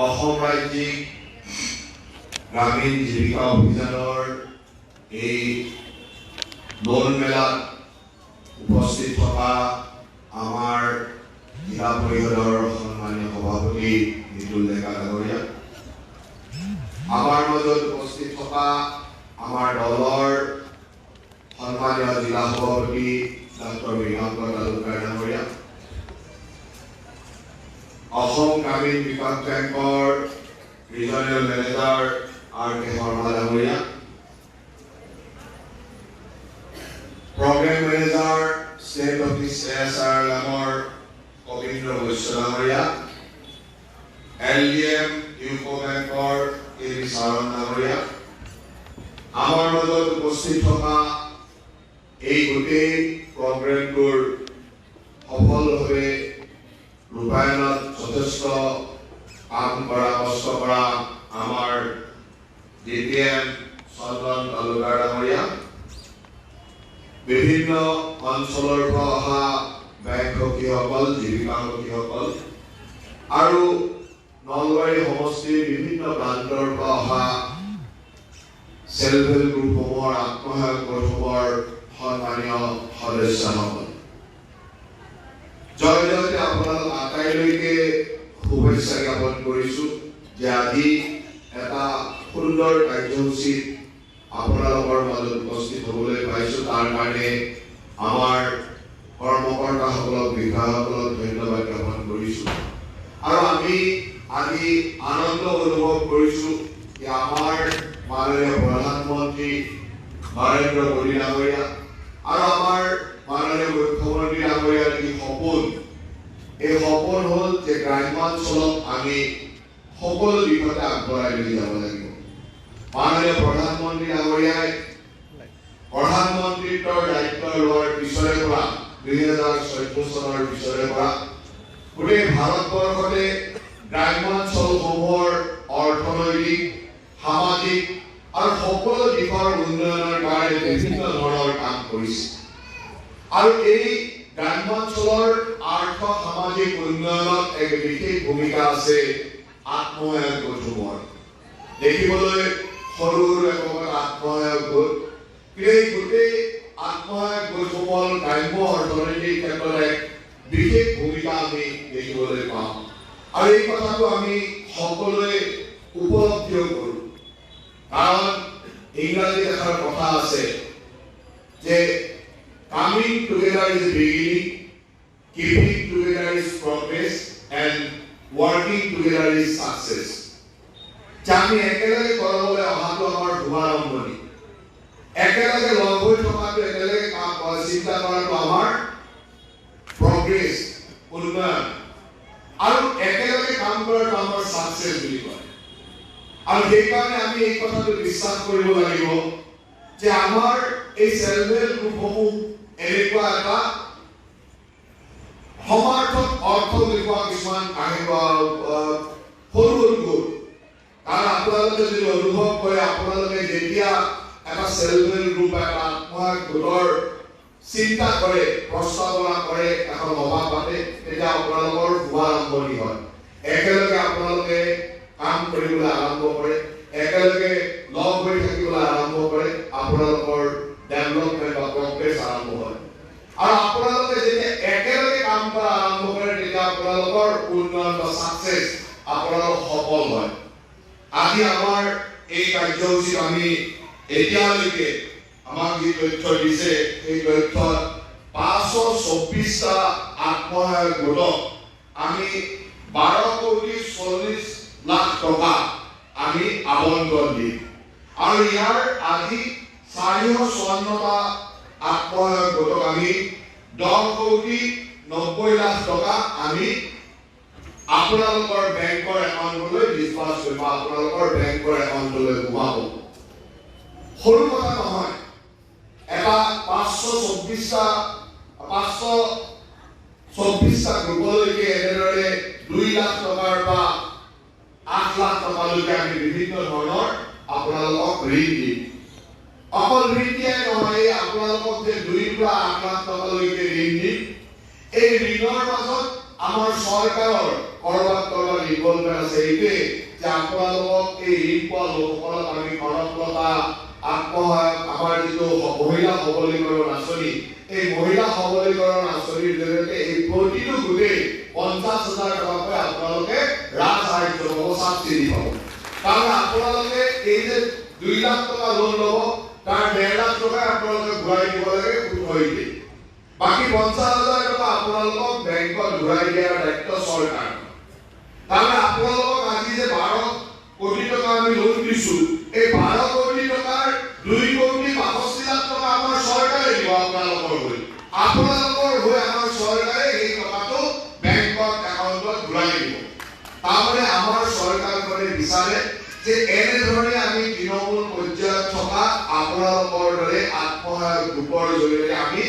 অসম ৰাজ্যিক গ্ৰামীণ জীৱিকা অভিযানৰ এই লোন মেলাত উপস্থিত থকা আমাৰ জিলা পৰিষদৰ সন্মানীয় সভাপতি নিতুল ডেকা ডাঙৰীয়া, আমাৰ মাজত উপস্থিত থকা আমাৰ দলৰ সন্মানীয় জিলা সভাপতি ডক্টৰ মৃগাংকৰ তালুকদাৰ ডাঙৰীয়া, অসম গ্ৰামীণ বিকাশ বেংকৰ ৰিজনেল মেনেজাৰ R.K. শৰ্মা ডাঙৰীয়া, program manager state office ASR নামৰ কবীন্দ্ৰ বৈশ্য ডাঙৰীয়া, LDM ইউকো বেংকৰ A.B. চাৰণ ডাঙৰীয়া, আমাৰ মাজত উপস্থিত থকা এই গোটেই প্ৰগ্ৰেমটোৰ সফলভাৱে ৰূপায়ণত যথেষ্ট কাম কৰা কষ্ট কৰা আমাৰ DPM চন্দন তালুকদাৰ ডাঙৰীয়া, বিভিন্ন অঞ্চলৰ পৰা অহা বেংক সখীসকল, জীৱিকা সখীসকল আৰু নলবাৰী সমষ্টিৰ বিভিন্ন প্ৰান্তৰ পৰা অহা চেল্ফ হেল্প গ্ৰুপসমূহৰ আত্মসহায়ক গোটসমূহৰ সন্মানীয় সদস্যসকল, জয় জয়তে আপোনালোক আটাইলৈকে শুভেচ্ছা জ্ঞাপন কৰিছোঁ যে আজি এটা সুন্দৰ কাৰ্যসূচীত আপোনালোকৰ মাজত উপস্থিত হ'বলৈ পাইছোঁ। তাৰ কাৰণে আমাৰ কৰ্মকৰ্তাসকলক, বিষয়াসকলক ধন্যবাদ জ্ঞাপন কৰিছোঁ। আৰু আমি আজি আনন্দ অনুভৱ কৰিছোঁ যে আমাৰ মাননীয় প্ৰধানমন্ত্ৰী নৰেন্দ্ৰ মোদী ডাঙৰীয়া আৰু আমাৰ মাননীয় মুখ্যমন্ত্ৰী ডাঙৰীয়াৰ যি সপোন, এই সপোন হ'ল যে গ্ৰাম্যাঞ্চলক আমি সকলো দিশতে আগবঢ়াই লৈ যাব লাগিব। মাননীয় প্ৰধানমন্ত্ৰী ডাঙৰীয়াই প্ৰধানমন্ত্ৰীত্বৰ দায়িত্ব লোৱাৰ পিছৰে পৰা 2014 চনৰ পিছৰে পৰা গোটেই ভাৰতবৰ্ষতে গ্ৰাম্যাঞ্চলসমূহৰ অৰ্থনৈতিক, সামাজিক আৰু সকলো দিশৰ উন্নয়নৰ কাৰণে বিভিন্ন ধৰণৰ কাম কৰিছে। আৰু এই গ্ৰাম্যাঞ্চলৰ আৰ্থ সামাজিক উন্নয়নত এক বিশেষ ভূমিকা আছে আত্মসহায়ক গোটসমূহৰ। দেখিবলৈ সৰু একোটা আত্মসহায়ক গোট, এই গোটেই আত্মসহায়ক গোটসমূহৰ গ্ৰাম্য অৰ্থনীতিৰ ক্ষেত্ৰত এক বিশেষ ভূমিকা আমি দেখিবলৈ পাওঁ। আৰু এই কথাটো আমি সকলোৱে উপলব্ধিও কৰোঁ, কাৰণ ইংৰাজীত এষাৰ কথা আছে যে coming together is beginning, keeping together is progress, and working together is success. আমি একেলগে কৰিবলৈ অহাটো আমাৰ শুভাৰম্ভণি, একেলগে লগ হৈ থকাটো, একেলগে কাম চিন্তা কৰাটো আমাৰ প্ৰগ্ৰেছ, উন্নয়ন, আৰু একেলগে কাম কৰাটো আমাৰ ছাকচেছ বুলি কয়। আৰু সেইকাৰণে আমি এই কথাটো বিশ্বাস কৰিব লাগিব যে আমাৰ এই চেল্ফ হেল্প গ্ৰুপসমূহ এনেকুৱা এটা সমাৰ্থক অৰ্থ দেখুওৱা কিছুমান সৰু সৰু গোট। কাৰণ আপোনালোকে যদি অনুভৱ কৰে, আপোনালোকে যেতিয়া এটা চেল্ফ হেল্প গ্ৰুপ, এটা আত্মসহায়ক গোটৰ চিন্তা কৰে, প্ৰস্তাৱনা কৰে, এখন সভা পাতে, তেতিয়া আপোনালোকৰ শুভাৰম্ভণি হয়। একেলগে আপোনালোকে কাম কৰিবলৈ আৰম্ভ কৰে, একেলগে লগ হৈ থাকিবলৈ আৰম্ভ কৰে, আপোনালোকৰ ডেভেলপমেণ্ট বা প্ৰগ্ৰেছ আৰম্ভ হয়। আৰু আপোনালোকে যেতিয়া একেলগে কাম কৰা আৰম্ভ কৰে, তেতিয়া আপোনালোকৰ উন্নয়ন বা ছাকচেছ আপোনালোক সফল হয়। আজি আমাৰ এই কাৰ্যসূচীত আমি এতিয়ালৈকে আমাক যি তথ্য দিছে, সেই তথ্যত 524টা আত্মসহায়ক গোটক আমি 12,40,00,000 টকা আমি আবণ্টন দিম। আৰু ইয়াৰ আজি 454টা আত্মসহায়ক গোটক আমি 10,90,00,000 টকা আমি আপোনালোকৰ বেংকৰ একাউণ্টলৈ ডিছবাৰ্চ কৰিব, আপোনালোকৰ বেংকৰ একাউণ্টলৈ সোমাব। সৰু কথা নহয়, এটা 524টা গ্ৰুপলৈকে এনেদৰে 2 লাখ টকাৰ পৰা 8 লাখ টকালৈকে আমি বিভিন্ন ধৰণৰ আপোনালোকক ঋণ দিম। অকল ঋণ দিয়াই নহয়, আপোনালোকক যে 2 পৰা 8 লাখ টকালৈকে ঋণ দিম, এই ঋণৰ মাজত আমাৰ চৰকাৰৰ কৰবাত ইনভলভমেণ্ট আছে এইটোৱে যে আপোনালোকক এই ঋণ পোৱা লোকসকলক আমি কনকলতা আত্মসহায়ক আমাৰ যিটো মহিলা সবলীকৰণ আঁচনি এই মহিলা সবলীকৰণ আঁচনিৰ জৰিয়তে এই প্ৰতিটো গোটেই 50,000 টকাকৈ আপোনালোকে ৰাজসাহায্য পাব চাবচিডি পাব কাৰণ আপোনালোকে এই যে 2 লাখ টকা লোন ল'ব তাৰ 1.5 লাখ টকা আপোনালোকে ঘূৰাই দিব লাগে সুদ সহিতে বাকি 50,000 টকা আপোনালোকক বেংকত ঘূৰাই দিয়াৰ দায়িত্ব চৰকাৰ তাহলে আপোনালোকক আজি যে 12 কোটি টকা আমি লোন দিছো এই 12 কোটি টকাৰ 2 কোটি 65 লাখ টকা আমাৰ চৰকাৰে দিব আপোনালোকৰ হৈ আমাৰ চৰকাৰে এই টকাটো বেংকত একাউণ্টত ঘূৰাই দিব তাৰমানে আমাৰ চৰকাৰখনে বিচাৰে যে এনে ধৰণে আমি তৃণমূল পৰ্যায়ত থকা আপোনালোকৰ দৰে আত্মসহায়ক গোটৰ জৰিয়তে আমি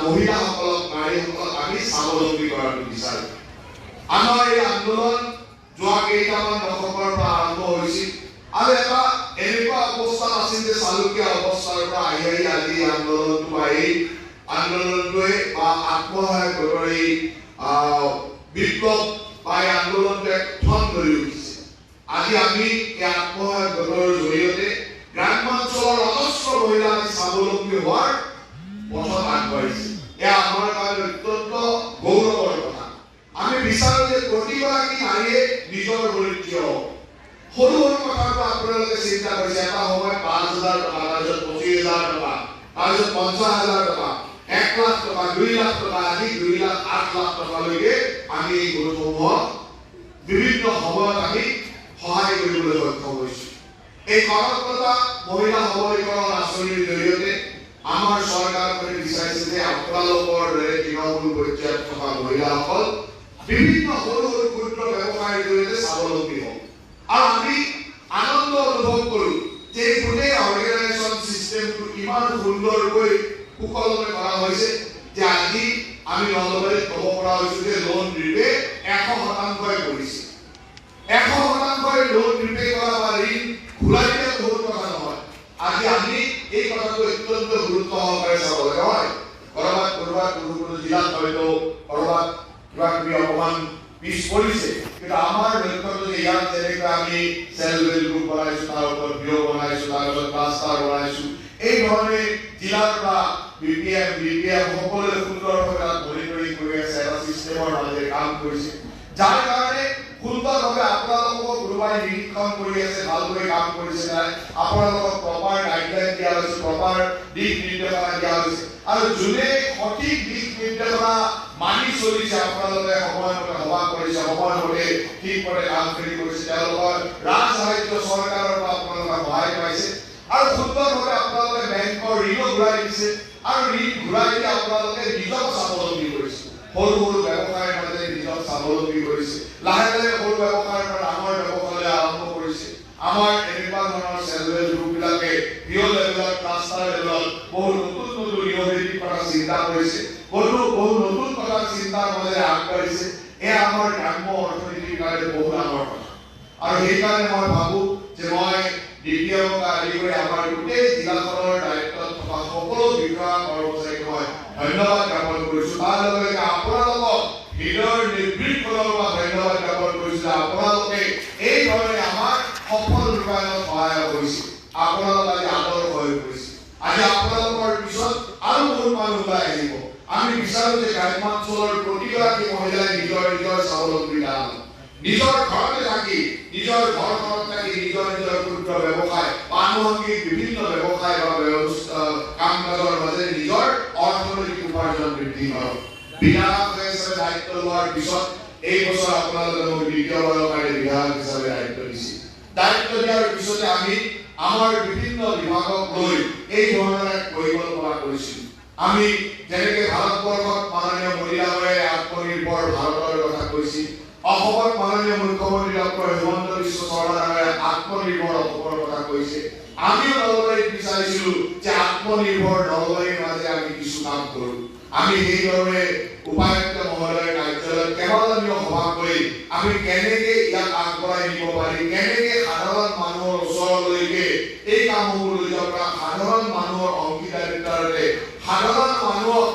মহিলাসকলক নাৰীসকলক আমি স্বাৱলম্বী কৰাটো বিচাৰো আমাৰ এই আন্দোলন যোৱা কেইটামান দশকৰ পৰা আৰম্ভ হৈছিল আৰু এটা এনেকুৱা অৱস্থা আছিল যে চালুকীয়া অৱস্থাৰ পৰা আহি আজি আন্দোলনটোৱে বা আত্মসহায়ক গোটৰ এই বিপ্লৱ বা আন্দোলনটোৱে থন ধৰি উঠিছে আজি আমি এই আত্মসহায়ক গোটৰ জৰিয়তে গ্ৰামাঞ্চলৰ অজস্ৰ মহিলা স্বাৱলম্বী হোৱাৰ পথত আগবাঢ়িছে এয়া আমাৰ কাৰণে অত্যন্ত গৌৰৱৰ কথা আমি বিচাৰো যে প্ৰতিগৰাকী নাৰীয়ে নিজৰ ভৰিত থিয় হওক সৰু সৰু কথাটো আপোনালোকে চিন্তা কৰিছে এটা সময়ত 5,000 টকা তাৰপিছত 25,000 টকা তাৰপিছত 50,000 টকা 1 লাখ টকা 2 লাখ টকা আজি 2 লাখ 8 লাখ টকালৈকে আমি এই গোটসমূহক বিভিন্ন সময়ত আমি সহায় কৰিবলৈ সক্ষম হৈছো এই কনকলতা মহিলা সবলীকৰণ আঁচনিৰ জৰিয়তে আমাৰ চৰকাৰখনে বিচাৰিছে যে আপোনালোকৰ দৰে তৃণমূল পৰ্যায়ত থকা মহিলাসকল বিভিন্ন সৰু সৰু ক্ষুদ্ৰ ব্যৱসায়ৰ জৰিয়তে স্বাৱলম্বী হওক আৰু আমি আনন্দ অনুভৱ কৰো যে গোটেই অৰ্গেনাইজেশ্যন চিষ্টেমটো ইমান সুন্দৰকৈ সুকলমে কৰা হৈছে যে আজি আমি নলবাৰীত ক'ব পৰা হৈছো যে লোন ৰিপে 100% কৰিছে 100% লোন ৰিপে কৰা বা ঋণ ঘূৰাই দিয়া বহুত কথা নহয় আজি আমি এই কথাটো অত্যন্ত গুৰুত্ব সহকাৰে চাব লাগে হয় কৰবাত কোনো জিলাত হয়তো কৰবাত কিবা অকমান পিছ পৰিছে কিন্তু আমাৰ লক্ষ্যটো যে ইয়াত যেনেকৈ আমি চেল্ফ হেল্প গ্ৰুপ বনাইছো তাৰ ওপৰত ভিডিঅ' বনাইছো তাৰপিছত ক্লাষ্টাৰ বনাইছো এই ধৰণে জিলাৰ পৰা বিপিএম সকলোৱে সুন্দৰভাৱে তাত মনিটৰিং কৰি আছে এটা চিষ্টেমৰ মাজেৰে কাম কৰিছে যাৰ কাৰণে সুন্দৰভাৱে আপোনালোকক কোনোবাই নিৰীক্ষণ কৰি আছে ভালদৰে কাম কৰিছে নাই আপোনালোকক প্ৰপাৰ গাইডলাইন দিয়া হৈছে প্ৰপাৰ দিক নিৰ্দেশনা দিয়া হৈছে আৰু যোনে সঠিক দিক নিৰ্দেশনা মানি চলিছে আপোনালোকে সময়মতে সভা কৰিছে সময়মতে ঠিকমতে কামখিনি কৰিছে তেওঁলোকৰ ৰাজসাহায্য চৰকাৰৰ পৰা আপোনালোকে সহায় পাইছে আৰু সুন্দৰভাৱে আপোনালোকে বেংকৰ ঋণো ঘূৰাই দিছে আৰু ঋণ ঘূৰাই দি আপোনালোকে নিজক স্বাৱলম্বী কৰিছে সৰু সৰু ব্যৱসায়ৰ মাজেৰে নিজক স্বাৱলম্বী কৰিছে লাহে লাহে সৰু ব্যৱসায়ৰ পৰা ডাঙৰ ব্যৱসায়লৈ আৰম্ভ কৰিছে আমাৰ এনেকুৱা ধৰণৰ চেল্ফ হেল্প গ্ৰুপবিলাকে পিঅ' লেভেলত ক্লাষ্টাৰ লেভেলত বহু নতুন ইনোভেটিভ কথা চিন্তা কৰিছে বহু নতুন কথা চিন্তাৰ মাজেৰে আগবাঢ়িছে এয়া আমাৰ গ্ৰাম্য অৰ্থনীতিৰ কাৰণে বহু ডাঙৰ কথা আৰু সেইকাৰণে মই ভাবো যে মই ডিপিএমক আদি কৰি আমাৰ গোটেই জিলাখনৰ দায়িত্বত থকা সকলো বিষয়া কৰ্মচাৰীক মই ধন্যবাদ জ্ঞাপন কৰিছো তাৰ লগে লগে আপোনালোকক হৃদয়ৰ নিৰ্ভীকতাৰ পৰা ধন্যবাদ জ্ঞাপন কৰিছো আপোনালোকে এই ধৰণে আমাৰ সফল ৰূপায়ণত সহায় কৰিছে আপোনালোক আজি আদৰ্শ হৈ পৰিছে আজি আপোনালোকৰ পিছত আৰু বহুত মানুহ ওলাই আহিব আমি বিচাৰো যে গ্ৰামাঞ্চলৰ প্ৰতিগৰাকী মহিলাই নিজৰ স্বাৱলম্বিতা নিজৰ ঘৰতে থাকি নিজৰ ঘৰখনত থাকি নিজৰ ক্ষুদ্ৰ ব্যৱসায় আনুষংগিক বিভিন্ন ব্যৱসায় বা কাম কাজৰ মাজেৰে নিজৰ অৰ্থনৈতিক উপাৰ্জন বৃদ্ধি কৰক বিধায়ক হিচাপে দায়িত্ব লোৱাৰ পিছত এই বছৰ আপোনালোকে মোক দ্বিতীয়বাৰৰ কাৰণে বিধায়ক হিচাপে দায়িত্ব দিছে দায়িত্ব দিয়াৰ পিছতে আমি আমাৰ বিভিন্ন বিভাগক লৈ এই ধৰণে পৰিকল্পনা কৰিছিলো আমি যেনেকৈ ভাৰতবৰ্ষত মাননীয় মহিলাগৰাকীয়ে আত্মনিৰ্ভৰ ভাৰতৰ কথা কৈছিল অসমত মাননীয় মুখ্যমন্ত্ৰী ডক্টৰ হিমন্ত বিশ্ব শৰ্মাই আত্মনিৰ্ভৰ অসমৰ কথা কৈছে আমিও নলবাৰীত বিচাৰিছিলো যে আত্মনিৰ্ভৰ নলবাৰীৰ মাজে আমি কিছু কাম কৰো আমি সেইদৰে উপায়ুক্ত মহোদয়ৰ কাৰ্যালয়ত কেইবাজনীয় সভা কৰি আমি কেনেকৈ ইয়াক আগবঢ়াই নিব পাৰি কেনেকৈ সাধাৰণ মানুহৰ ওচৰলৈকে এই কামসমূহ লৈ যাব পৰা সাধাৰণ মানুহৰ অংশীদাৰিত্বৰে সাধাৰণ মানুহক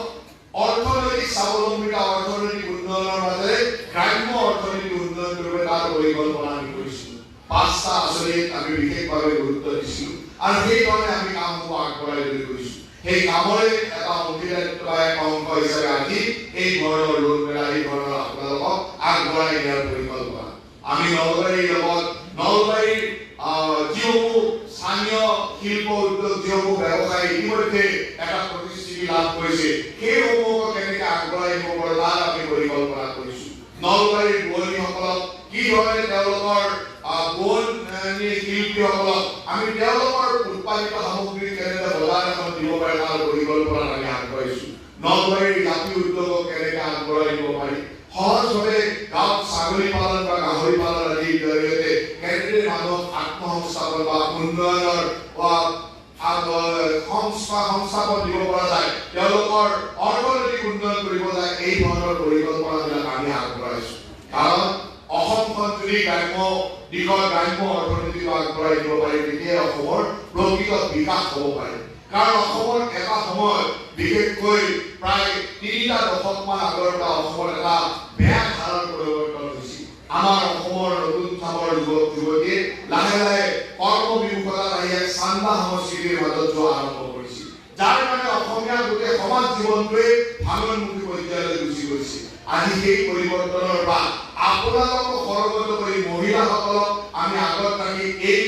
অৰ্থনৈতিক স্বাৱলম্বিতা অৰ্থনৈতিক উন্নয়নৰ মাজেৰে গ্ৰাম্য অৰ্থনৈতিক উন্নয়ন কৰিব তাৰ পৰিকল্পনা আমি কৰিছো 5টা আঁচনিত আমি বিশেষভাৱে গুৰুত্ব দিছো আৰু সেই কাৰণে আমি কামবোৰ আগবঢ়াই লৈ গৈছো সেই কামৰে এটা অংশীদাৰিত্বৰ অংশ হিচাপে আজি এই ধৰণৰ লোন মেলা এই ধৰণৰ আপোনালোকক আগবঢ়াই দিয়াৰ পৰিকল্পনা আমি নলবাৰীৰ লগত নলবাৰীৰ যিসমূহ স্থানীয় শিল্প উদ্যোগ যিসমূহ ব্যৱসায়ী ইতিমধ্যে এটা প্ৰতিষ্ঠিতি লাভ কৰিছে সেইসমূহক কেনেকৈ আগবঢ়াই নিব পাৰোঁ তাৰ আমি পৰিকল্পনা কৰিছো নলবাৰীৰ বোৱনীসকলক কি ধৰণে তেওঁলোকৰ বোৱনী শিল্পীসকলক আমি তেওঁলোকৰ উৎপাদিত সামগ্ৰী কেনেকৈ বজাৰ এখন দিব পাৰে তাৰ পৰিকল্পনা আমি আগবঢ়াইছো নলবাৰীৰ জাতি উদ্যোগক কেনেকৈ আগবঢ়াই নিব পাৰি সহজভাৱে গাঁৱত ছাগলী পালন বা গাহৰি পালন আদিৰ জৰিয়তে কেনেদৰে মানুহক আত্মসংস্থাপন বা উন্নয়নৰ সংস্থাপন দিব পৰা যায় তেওঁলোকৰ অৰ্থনৈতিক উন্নয়ন কৰিব যায় এই ধৰণৰ পৰিকল্পনাবিলাক আমি আগবঢ়াইছো কাৰণ অসমখন যদি গ্ৰাম্য দিশৰ গ্ৰাম্য অৰ্থনীতিক আগবঢ়াই দিব পাৰি তেতিয়া অসমৰ প্ৰকৃত বিকাশ হ'ব পাৰে কাৰণ অসমৰ এটা সময়ত বিশেষকৈ প্ৰায় 3টা দশকমান আগৰ পৰা অসমৰ এটা বেয়া ধাৰাৰ পৰিৱৰ্তন হৈছিল আমাৰ অসমৰ নতুন চামৰ যুৱক যুৱতীয়ে লাহে লাহে কৰ্মবিমুখতাত আহি এক চান্দা সংস্কৃতিৰ মাজত যোৱা আৰম্ভ কৰিছিল যাৰ কাৰণে অসমীয়া গোটেই সমাজ জীৱনটোৱে ভাঙনমুখী পৰ্যায়লৈ গুচি গৈছে আজি সেই পৰিৱৰ্তনৰ পৰা আপোনালোকক সৰ্বত কৰি মহিলাসকলক আমি আগত ৰাখি এই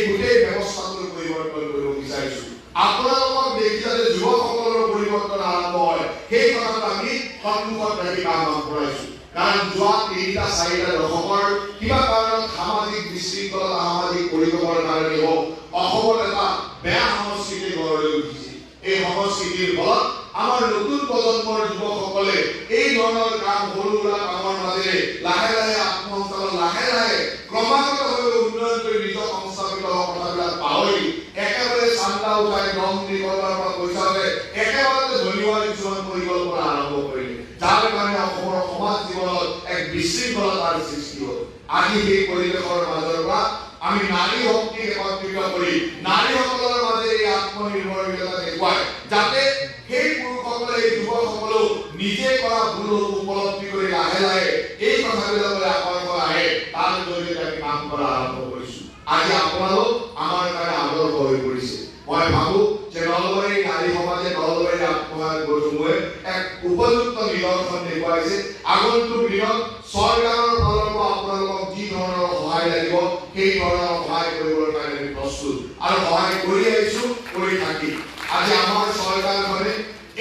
গোটেই ব্যৱস্থাটোৰ পৰিৱৰ্তন কৰিব বিচাৰিছো আপোনালোকক দেখি যাতে যুৱকসকলৰ পৰিৱৰ্তন আৰম্ভ হয় সেই কথাটো আমি সন্মুখত ৰাখি কাম আগবঢ়াইছো কাৰণ যোৱা 3টা 4টা দশকৰ কিবা কাৰণত সামাজিক বিশৃংখলতা সামাজিক পৰিৱেশৰ কাৰণে হওক অসমত এটা বেয়া সংস্কৃতি গঢ় লৈ উঠিছে এই সংস্কৃতিৰ ফলত আমাৰ নতুন প্ৰজন্মৰ যুৱকসকলে এই ধৰণৰ কাম সৰু সুৰা কামৰ মাজেৰে লাহে লাহে আত্মসংস্থাপন লাহে লাহে ক্ৰমাগতভাৱে উন্নয়ন কৰি নিজৰ সংস্থাপিত কথাবিলাক পাহৰি একেবাৰে চান্দা উঠাই ৰং নিকলৰ পৰা পইচা উঠাই একেবাৰে ধনীয়া কিছুমান পৰিকল্পনা আৰম্ভ কৰিলে যাৰ কাৰণে অসমৰ সমাজ জীৱনত এক বিশৃংখলতাৰ সৃষ্টি হ'ল আজি সেই পৰিৱেশৰ মাজৰ পৰা আমি নাৰী শক্তিক একত্ৰিত কৰি নাৰীসকলৰ মাজে এই আত্মনিৰ্ভৰশীলতা দেখুৱাই যাতে সেই পুৰুষসকলে এই যুৱকসকলেও নিজে কৰা ভুল উপলব্ধি কৰি লাহে লাহে এই কথাবিলাকলৈ আকৰ্ষণ আহে তাৰ জৰিয়তে আমি কাম কৰা আৰম্ভ কৰিছো আজি আপোনালোক আমাৰ কাৰণে আদৰ্শ হৈ পৰিছে মই ভাবো যে নলবাৰীৰ নাৰী সমাজে নলবাৰীৰ আত্মসহায়ক গোটসমূহে এক উপযুক্ত নিদৰ্শন দেখুৱাইছে আগন্তুক দিনত চৰকাৰৰ ফালৰ পৰা আপোনালোকক যি ধৰণৰ সহায় লাগিব সেই ধৰণৰ সহায় কৰিবৰ কাৰণে আমি প্ৰস্তুত আৰু সহায় কৰি আহিছো কৰি থাকিম আজি আমাৰ চৰকাৰখনে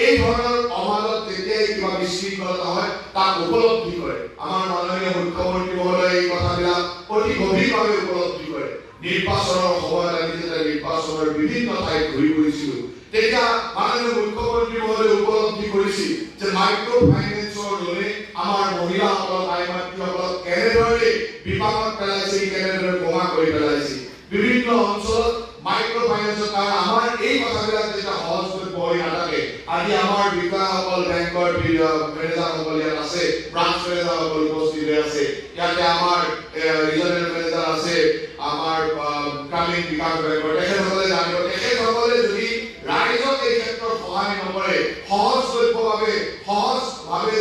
এই ধৰণৰ সমাজত যেতিয়াই কিবা বিশৃংখলতা হয় তাক উপলব্ধি কৰে আমাৰ মাননীয় মুখ্যমন্ত্ৰী মহোদয়ে এই কথাবিলাক অতি গভীৰভাৱে উপলব্ধি কৰে নিৰ্বাচনৰ সময়ত আমি যেতিয়া নিৰ্বাচনৰ বিভিন্ন ঠাইত ঘূৰি ফুৰিছিলো তেতিয়া মাননীয় মুখ্যমন্ত্ৰী মহোদয়ে উপলব্ধি কৰিছিল যে মাইক্ৰ ফাইনেন্সৰ লোনে আমাৰ মহিলাসকলক আই মাতৃসকলক কেনেদৰে বিপাকত পেলাইছে কেনেদৰে বোমা কৰি পেলাইছে বিভিন্ন অঞ্চলত মাইক্ৰ ফাইনেন্সৰ কাৰণে আমাৰ এই কথাবিলাক যেতিয়া সহজকৈ পঢ়ি নাথাকে আজি আমাৰ বিষয়াসকল বেংকৰ মেনেজাৰসকল ইয়াত আছে ব্ৰাঞ্চ মেনেজাৰসকল উপস্থিত আছে ইয়াতে আমাৰ ৰিজনেল মেনেজাৰ আছে আমাৰ গ্ৰামীণ বিকাশ বেংকৰ তেখেতসকলে জানিব তেখেতসকলে যদি ৰাইজক এই ক্ষেত্ৰত সহায় নকৰে সহজভাৱে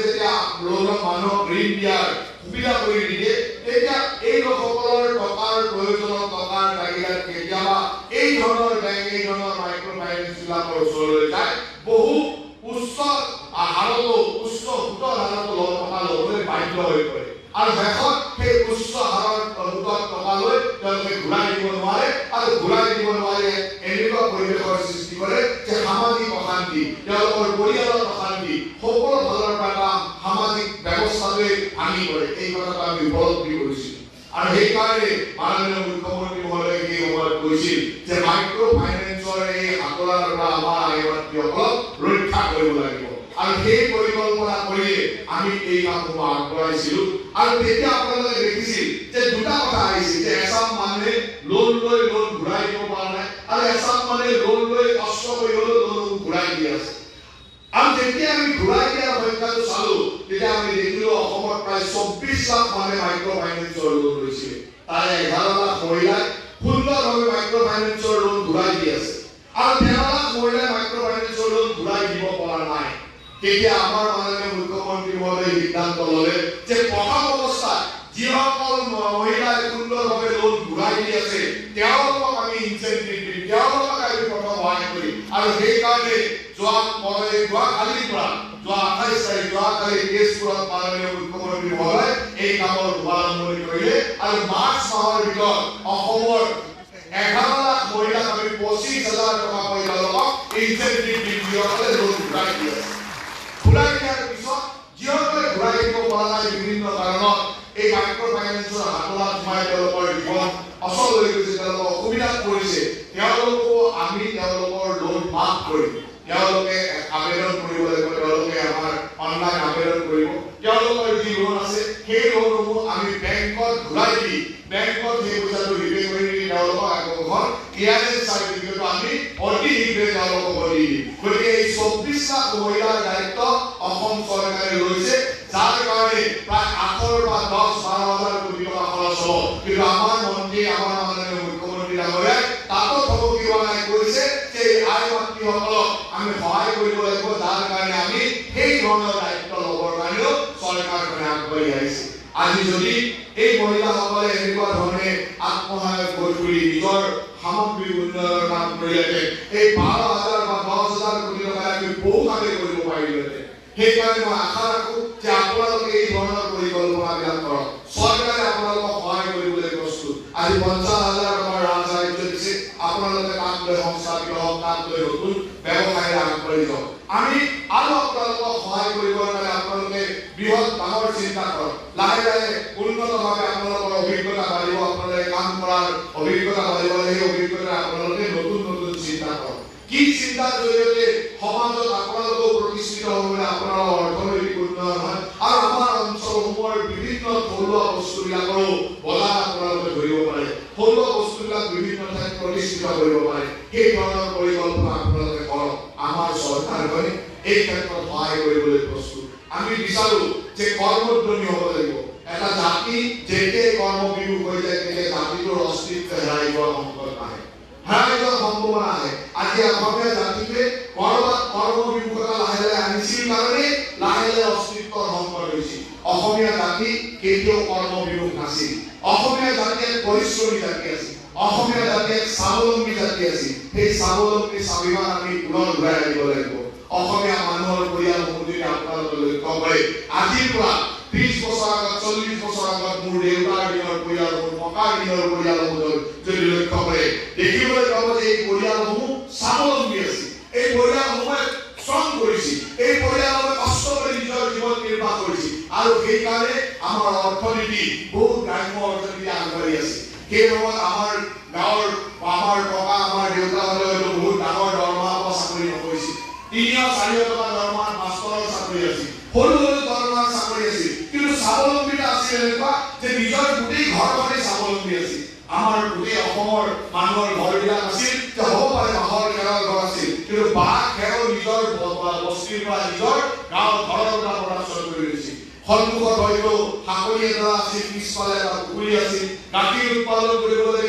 যেতিয়া লোনৰ মানুহক ঋণ দিয়াৰ সুবিধা কৰি দিয়ে তেতিয়া এই লোকসকলৰ টকাৰ প্ৰয়োজনত টকাৰ লাগিলাত কেতিয়াবা এই ধৰণৰ বেংক এই ধৰণৰ মাইক্ৰ ফাইনেন্স বিলাকৰ ওচৰলৈ যায় বহু উচ্চ সুতৰ হাৰতো লোন টকা ল'বলৈ বাধ্য হৈ পৰে আৰু শেষত সেই উচ্চ হাৰৰ সুতৰ টকা লৈ তেওঁলোকে ঘূৰাই দিব নোৱাৰে আৰু ঘূৰাই দিব নোৱাৰে এনেকুৱা পৰিৱেশৰ সৃষ্টি কৰে যে সামাজিক অশান্তি তেওঁলোকৰ পৰিয়ালৰ অশান্তি সকলো ফালৰ পৰা সামাজিক ব্যৱস্থাটোৱে ভাঙি পৰে এই কথাটো আমি উপলব্ধি কৰিছো আৰু সেইকাৰণে মাননীয় মুখ্যমন্ত্ৰী মহোদয়ে এই সময়ত কৈছিল যে মাইক্ৰ ফাইনেন্সৰ এই হাতোৰাৰ পৰা আমাৰ আই মাতৃসকলক ৰক্ষা কৰিব লাগিব আৰু সেই পৰিকল্পনা কৰি আমি এই কামসমূহ আগবঢ়াইছিলো আৰু তেতিয়া আপোনালোকে দেখিছিল যে দুটা কথা আহিছিল যে এছাম মানুহে লোন লৈ লোন ঘূৰাই দিব পৰা নাই আৰু এছাম মানুহে লোন লৈ কষ্ট কৰি হ'লেও লোন ঘূৰাই দি আছে আৰু যেতিয়া আমি ঘূৰাই দিয়াৰ সংখ্যাটো চালো তেতিয়া আমি দেখিলো অসমত প্ৰায় 24 লাখ মানুহে মাইক্ৰ ফাইনেন্সৰ লোন লৈছিল তাৰে 11 লাখ মহিলাই সুন্দৰভাৱে মাইক্ৰ ফাইনেন্সৰ লোন ঘূৰাই দি আছে আৰু 13 লাখ মহিলাই মাইক্ৰ ফাইনেন্সৰ লোন ঘূৰাই দিব পৰা নাই তেতিয়া আমাৰ মাননীয় মুখ্যমন্ত্ৰী মহোদয়ে সিদ্ধান্ত ল'লে যে প্ৰথম অৱস্থাত যিসকল যিসকল মহিলাই সুন্দৰভাৱে লোন ঘূৰাই দি আছে তেওঁলোকক আমি ইনচেন্টিভ দিম, তেওঁলোকক আমি প্ৰথম সহায় কৰিম। আৰু সেইকাৰণে যোৱাকালিৰ পৰা যোৱা 28 তাৰিখ যোৱাকালি তেজপুৰত মাননীয় মুখ্যমন্ত্ৰী মহোদয় এই কামৰ শুভাৰম্ভণি কৰিলে আৰু মাৰ্চ মাহৰ ভিতৰত অসমৰ 11 লাখ মহিলাক আমি 25,000 টকা তেওঁলোকক ইনচেন্টিভ দিম, যিসকলে লোন ঘূৰাই দি আছে। ঘূৰাই দিয়াৰ পিছত যিসকলে ঘূৰাই দিব পৰা নাই বিভিন্ন কাৰণত এই মাইক্ৰ' ফাইনেন্সৰ হাতত সোমাই তেওঁলোকৰ জীৱন অচল হৈ গৈছে, তেওঁলোকৰ অসুবিধাত পৰিছে, তেওঁলোকো আমি তেওঁলোকৰ লোন মাফ কৰিম। তেওঁলোকে আবেদন কৰিব লাগিব, তেওঁলোকে আমাৰ অনলাইন আবেদন কৰিব। তেওঁলোকৰ যি লোন আছে সেই লোনসমূহ আমি বেংকত ঘূৰাই দি বেংকত সেই পইচাটো ৰিপে কৰি দি তেওঁলোকক আকৌ ঘৰ ক্লিয়াৰেন্স চাৰ্টিফিকেট আমি অতি শীঘ্ৰে তেওঁলোকক দি দিম। গতিকে এই 24 লাখ মহিলাৰ দায়িত্ব অসম চৰকাৰে লৈছে, যাৰ কাৰণে প্ৰায় 8 পৰা 10-12 হাজাৰ কোটি টকা খৰচ হ'ব। কিন্তু আমাৰ মন্ত্ৰী আমাৰ মাননীয় মুখ্যমন্ত্ৰী ডাঙৰীয়াই তাতো থমকি নাই কৈছে যে আই মাতৃসকলক আমি সহায় কৰিব লাগিব, যাৰ কাৰণে আমি সেই ধৰণৰ দায়িত্ব ল'বৰ কাৰণেও চৰকাৰখনে আগবাঢ়ি আহিছে। আজি যদি এই মহিলাসকলে এনেকুৱা ধৰণে আত্মসহায়ক গোট খুলি নিজৰ সামগ্ৰী উন্নয়নৰ কাম কৰিলে এই 12,000 বা 10,000 কোটি টকা আমি বহুভাৱে কৰিব পাৰিলোহেঁতেন। সেইকাৰণে মই আশা ৰাখোঁ যে আপোনালোকে এই ধৰণৰ পৰিকল্পনাবিলাক কৰক, চৰকাৰে আপোনালোকক সহায় কৰিবলৈ প্ৰস্তুত। আজি 50,000 টকাৰ ৰাজসাহায্য দিছে, আপোনালোকে তাক লৈ সংস্থাপিত হওক, তাক লৈ নতুন ব্যৱসায়ৰে আগবাঢ়ি যাওক। আমি আৰু আপোনালোকক সহায় কৰিবৰ কাৰণে আপোনালোকে বৃহৎ ডাঙৰ চিন্তা কৰক, লাহে লাহে উন্নতভাৱে আপোনালোকৰ অভিজ্ঞতা বাঢ়িব, আপোনালোকে কাম কৰাৰ অভিজ্ঞতা বাঢ়িব, সেই অভিজ্ঞতা আপোনালোকে নতুন নতুন চিন্তা কৰক। কি চিন্তাৰ জৰিয়তে সমাজত আপোনালোকেও প্ৰতিষ্ঠিত হ'বলৈ আপোনালোকৰ অৰ্থনৈতিক উন্নয়ন হয় আৰু আমাৰ অঞ্চলসমূহৰ বিভিন্ন থলুৱা বস্তুবিলাকৰো বজাৰ আপোনালোকে ধৰিব পাৰে, থলুৱা বস্তুবিলাক বিভিন্ন ঠাইত প্ৰতিষ্ঠিত কৰিব পাৰে, সেই ধৰণৰ পৰিকল্পনা আপোনালোকে কৰক। আমাৰ চৰকাৰখনে এই ক্ষেত্ৰত সহায় কৰিবলৈ প্ৰস্তুত। আমি বিচাৰো যে কৰ্মোদ্যমী হ'ব লাগিব। এটা জাতি যেতিয়াই কৰ্মবিমুখ হৈ যায় তেতিয়া জাতিটোৰ অস্তিত্ব হেৰাই যোৱাৰ সংকট আহে, হেৰাই যোৱাৰ সম্ভাৱনা আহে। আজি অসমীয়া জাতিটোৱে কৰবাত কৰ্মবিমুখতা লাহে লাহে আনিছিল কাৰণে লাহে লাহে অস্তিত্বৰ সংকট হৈছিল। অসমীয়া জাতি কেতিয়াও কৰ্মবিমুখ নাছিল। অসমীয়া জাতি এক পৰিশ্ৰমী জাতি আছিল, অসমীয়া জাতি এক স্বাৱলম্বী জাতি আছিল। সেই স্বাৱলম্বী স্বাভিমান আমি পুনৰ ঘূৰাই আনিব লাগিব। অসমীয়া মানুহৰ পৰিয়ালসমূহ যদি আপোনালোকে লক্ষ্য কৰে, আজিৰ পৰা 30 বছৰ আগত 40 বছৰ আগত মোৰ দেউতাৰ দিনৰ পৰিয়ালসমূহ, ককাৰ দিনৰ পৰিয়ালসমূহ যদি লক্ষ্য কৰে দেখিবলৈ পাব যে এই পৰিয়ালসমূহ স্বাৱলম্বী আছিল, এই পৰিয়ালসমূহে শ্ৰম কৰিছিল, এই পৰিয়ালসমূহে কষ্ট কৰি নিজৰ জীৱন নিৰ্বাহ কৰিছিল আৰু সেইকাৰণে আমাৰ অৰ্থনীতি বহুত গ্ৰাম্য অৰ্থনীতি আগবাঢ়ি আছে। সেই সময়ত আমাৰ গাঁৱৰ আমাৰ ককা আমাৰ দেউতাহঁতে হয়তো বহুত ডাঙৰ দৰমহা পোৱা চাকৰি নকৰিছিল, 300-400 টকা দৰমহাত মাষ্টৰৰ চাকৰি আছিল, সৰু সৰু দৰমহাৰ চাকৰি আছিল, কিন্তু স্বাৱলম্বিতা আছিল এনেকুৱা যে নিজৰ গোটেই ঘৰখনেই স্বাৱলম্বী আছিল। আমাৰ গোটেই অসমৰ মানুহৰ ঘৰবিলাক আছিল যে হ'ব পাৰে বাঁহৰ খেৰৰ ঘৰ আছিল, কিন্তু বাঁহ খেৰৰ নিজৰ বস্তিৰ পৰা নিজৰ গাঁৱৰ ঘৰৰ পৰা প্ৰডাকশ্যন কৰি লৈছিল। সন্মুখত হয়তো সাকৰি এটা আছিল, পিছফালে এটা পুখুৰী আছিল, গাখীৰ উৎপাদন কৰিবলৈ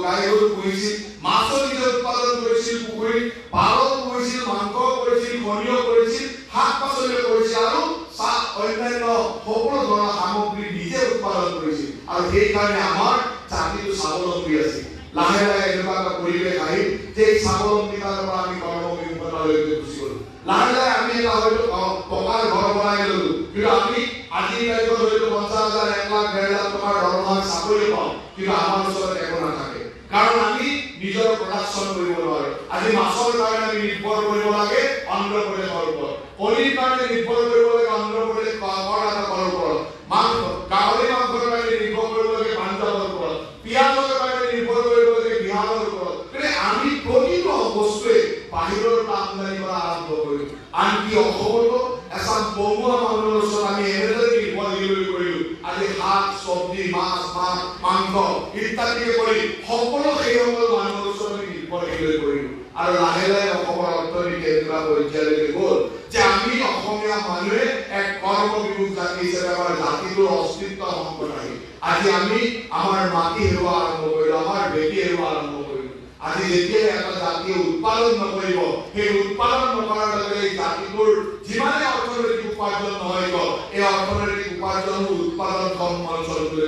গাই গৰু পুহিছিল, মাছৰ নিজৰ উৎপাদন কৰিছিল পুখুৰীত, পাৰ পুহিছিল, মাংস কৰিছিল, কণীও কৰিছিল, শাক পাচলি কৰিছিল আৰু অন্যান্য সকলো ধৰণৰ সামগ্ৰী নিজে উৎপাদন কৰিছিল। আৰু সেইকাৰণে আমাৰ জাতিটো স্বাৱলম্বী আছিল। লাহে লাহে এনেকুৱা এটা পৰিৱেশ আহিল যে এই স্বাৱলম্বিতাৰ পৰা আমি কৰ্মবিমুখতালৈকে গুচি গলো। লাহে লাহে আমি এটা হয়তো টকাৰ ঘৰ বনাই ললো, কিন্তু আমি আজিৰ তাৰিখত হয়তো 50,000, 1 লাখ, 1.5 লাখ টকাৰ দৰমহাৰ চাকৰি পাওঁ, কিন্তু আমাৰ ওচৰত একো নাথাকে, কাৰণ আমি নিজৰ প্ৰডাকশ্যন কৰিব নোৱাৰো। আজি মাছৰ কাৰণে আমি নিৰ্ভৰ কৰিব লাগে অন্ধ্ৰপ্ৰদেশৰ ওপৰত, কণীৰ কাৰণে নিৰ্ভৰ কৰিব লাগে অন্ধ্ৰপ্ৰদেশ কৰ্ণাটকৰ ওপৰত, গাহৰি মাংসৰ কাৰণে নিৰ্ভৰ কৰিব লাগে পাঞ্জাৱৰ ওপৰত, পিঁয়াজৰ কাৰণে নিৰ্ভৰ কৰিব লাগে বিহাৰৰ ওপৰত। কিন্তু আমি প্ৰতিটো বস্তুৱে বাহিৰৰ পৰা আমদানি কৰা আৰম্ভ কৰিলো। আনকি অসমতো এচাম বঙুৱা মানুহৰ ওচৰত আমি এনেদৰে নিৰ্ভৰশীল কৰিলো। আজি শাক চব্জি মাছ মাংস ইত্যাদি কৰি সকলো সেইসকল মানুহৰ ওচৰত আমি নিৰ্ভৰশীল কৰিলো। আৰু লাহে লাহে অসমৰ অৰ্থনীতি এনেকুৱা পৰ্যায়লৈকে গ'ল যে আমি অসমীয়া মানুহে এক কৰ্মবিমুখ জাতি হিচাপে আমাৰ জাতিটোৰ অস্তিত্ব সংকট আহিল। আজি আমি আমাৰ মাটি হেৰুৱা আৰম্ভ কৰিলো, আমাৰ ভেটি হেৰুৱা আৰম্ভ কৰিলো। আজি যেতিয়াই এটা জাতিয়ে উৎপাদন নকৰিব, সেই উৎপাদন নকৰাৰ লগে এই জাতিটোৰ যিমানে অৰ্থনৈতিক উপাৰ্জন নহয় কিয়, এই অৰ্থনৈতিক উপাৰ্জন উৎপাদন কম অঞ্চললৈ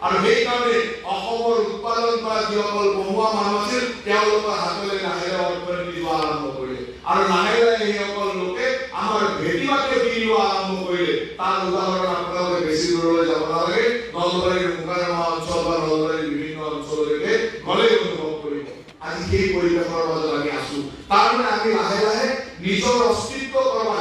আৰু সেই কাৰণে অসমৰ উৎপাদন কৰা যিসকল বনুৱা মানুহ আছিল তেওঁলোকৰ হাতলৈ লাহে লাহে অৰ্থনীতি যোৱা আৰম্ভ কৰিলে আৰু লাহে লাহে সেইসকল লোকে আমাৰ ভেটি মাটি কিনিব আৰম্ভ কৰিলে। তাৰ উদাহৰণ আপোনালোকে বেছি দূৰলৈ যাব নালাগে, নলবাৰীৰ মুকাৰমা অঞ্চল বা নলবাৰীৰ বিভিন্ন অঞ্চললৈকে গ'লে অনুভৱ কৰিব। আজি সেই পৰিৱেশৰ মাজত আমি আছো, তাৰমানে আমি লাহে লাহে নিজৰ অস্তিত্ব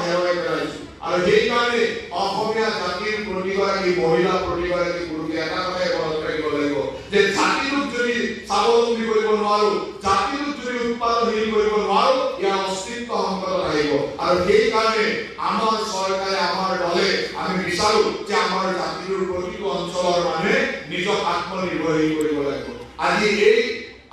হেৰুৱাই পেলাইছো। আৰু সেইকাৰণে অসমীয়া জাতিৰ প্ৰতিগৰাকী মহিলা প্ৰতিগৰাকী পুৰুষে এটা কথাই মনত ৰাখিব লাগিব যে জাতিটোক যদি স্বাৱলম্বী কৰিব নোৱাৰো, জাতিটোক যদি উৎপাদনশীল কৰিব নোৱাৰো, ইয়াৰ অস্তিত্ব সংকটত আহিব। আৰু সেইকাৰণে আমাৰ চৰকাৰে আমাৰ দলে আমি বিচাৰো যে আমাৰ জাতিটোৰ প্ৰতিটো অঞ্চলৰ মানুহে নিজক আত্মনিৰ্ভৰশীল কৰিব লাগিব। আজি এই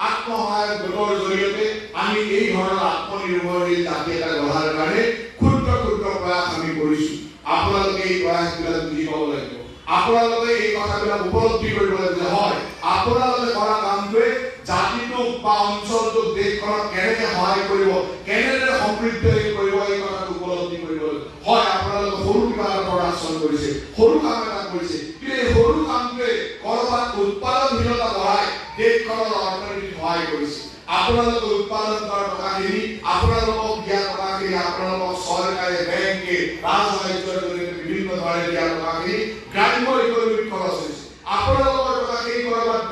আত্মসহায়ক গোটৰ জৰিয়তে আমি এই ধৰণৰ আত্মনিৰ্ভৰশীল জাতি এটা গঢ়াৰ কাৰণে ক্ষুদ্ৰ ক্ষুদ্ৰ প্ৰয়াস আমি কৰিছো। আপোনালোকে এই প্ৰয়াসবিলাক বুজি পাব লাগিব, আপোনালোকে এই কথাবিলাক উপলব্ধি কৰিব লাগিব। হয়, আপোনালোকে কৰা কামটোৱে জাতিটোক বা অঞ্চলটোক দেশখনক কেনেকৈ সহায় কৰিব, কেনেদৰে সমৃদ্ধশীল কৰিব, এই কথাটো উপলব্ধি কৰিব লাগিব। হয়, আপোনালোকে সৰু কিবা এটা প্ৰডাকশ্যন কৰিছে, সৰু কাম এটা কৰিছে, কিন্তু এই সৰু কামটোৱে কৰবাত উৎপাদনশীলতা বঢ়াই দেশখনৰ অৰ্থনীতিত সহায় কৰিছে। আপোনালোকে উৎপাদন কৰা টকাখিনি, আপোনালোকক দিয়া টকাখিনি, আপোনালোকক চৰকাৰে বেংকে ৰাজসাহায্যৰ জৰিয়তে বিভিন্ন ধৰণে দিয়া টকাখিনি গ্ৰাম্য ইকনমিক খৰচ হৈছে। আপোনালোকৰ টকাখিনি কৰবাত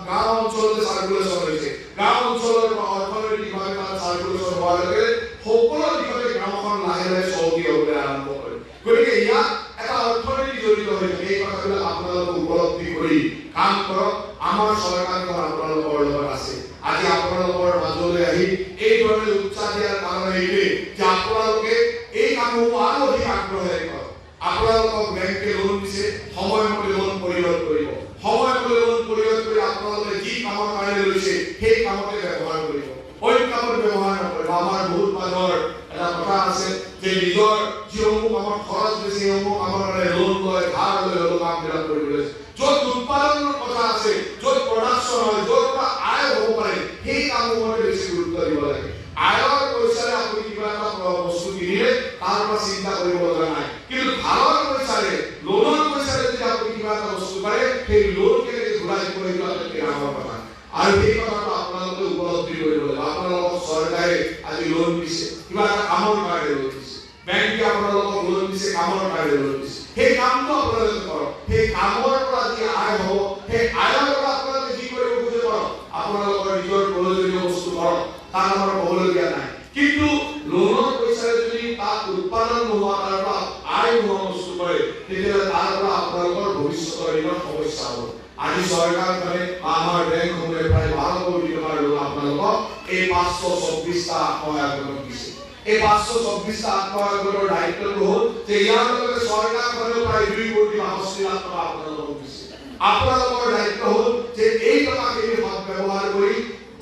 গাঁও অঞ্চলতে চাৰ্কুলেশ্যন হৈছে, গাঁও অঞ্চলৰ অৰ্থনৈতিকভাৱে তাত চাৰ্কুলেশ্যন হোৱাৰ লগে সকলো দিশতে গ্ৰামখন লাহে লাহে চহকী হ'বলৈ আৰম্ভ কৰে। গতিকে ইয়াত এটা অৰ্থনীতি জড়িত হৈ থাকে। এই কথাবিলাক আপোনালোকে উপলব্ধি কৰি কাম কৰক। আমাৰ চৰকাৰখন আপোনালোকৰ লগত আছে। আজি আপোনালোকৰ মাজলৈ আহি এই ধৰণে উৎসাহ দিয়াৰ কাৰণ এইটোৱে যে আপোনালোকে এই কামসমূহ আৰু অধিক আগ্ৰহেৰে কৰক। আপোনালোকক বেংকে লোন দিছে, সময়মতে লোন পৰিশোধ কৰিব, সময়মতে লোন পৰিশোধ কৰি আপোনালোকে যি কামৰ কাৰণে লৈছে সেই কামতে ব্যৱহাৰ কৰিব, অইন কামত ব্যৱহাৰ নকৰিব। আমাৰ বহুত মানুহৰ এটা কথা আছে যে নিজৰ যিসমূহ কামত খৰচ বেছি সেইসমূহ কামৰ কাৰণে লোন লয়, ধাৰ লৈ হ'লেও কামবিলাক কৰিবলৈ। য'ত উৎপাদনৰ কথা আছে, য'ত প্ৰডাকশ্যন হয়, য'ত আয় হ'ব পাৰে, সেই কামসমূহত বেছি গুৰুত্ব দিব লাগে। আয়ৰ পইচাৰে আপুনি কিবা এটা বস্তু কিনিলে তাৰ পৰা চিন্তা কৰিব লগা নাই, কিন্তু ধাৰৰ পইচাৰে, লোনৰ পইচাৰে যদি আপুনি কিবা এটা বস্তু পাৰে, সেই লোন কেনেকৈ ঘূৰাই দিব সেইটো আটাইতকৈ ডাঙৰ কথা। আৰু সেই কথাটো আপোনালোকে উপলব্ধি কৰিব লাগিব। আপোনালোকক চৰকাৰে আজি লোন দিছে, কিবা এটা কামৰ কাৰণে লোন দিছে, বেংকে আপোনালোকক লোন দিছে, কামৰ কাৰণে লোন দিছে। সেই কামটো আপোনালোকে কৰক। সেই কামৰ পৰা যি আয় হ'ব, সেই আয়ৰ পৰা আপোনালোকে যি কৰিব খোজে কৰক। আপোনালোকৰ নিজৰ প্ৰয়োজনীয় বস্তু কৰক, তাৰ আমাৰ ক'বলগীয়া নাই। কিন্তু লোনৰ পইচাৰে যদি তাত উৎপাদন নোহোৱা, তাৰ পৰা আয় নোহোৱা বস্তু কৰে, তেতিয়াহ'লে তাৰ পৰা আপোনালোকৰ ভৱিষ্যতৰ দিনত সমস্যা হ'ব। আজি চৰকাৰখনে আমাৰ বেংকসমূহে প্ৰায় 12 কোটি টকাৰ লোন আপোনালোকক এই 524টা আত্মসহায়ক গোটক দিছে। এই 524টা আত্মসহায়ক গোটৰ দায়িত্বটো হ'ল যে ইয়াৰ লগে চৰকাৰখনেও প্ৰায় 2 কোটি 65 লাখ টকা আপোনালোকক দিছে। আপোনালোকৰ দায়িত্ব হ'ল যে এই টকাখিনি ব্যৱহাৰ কৰি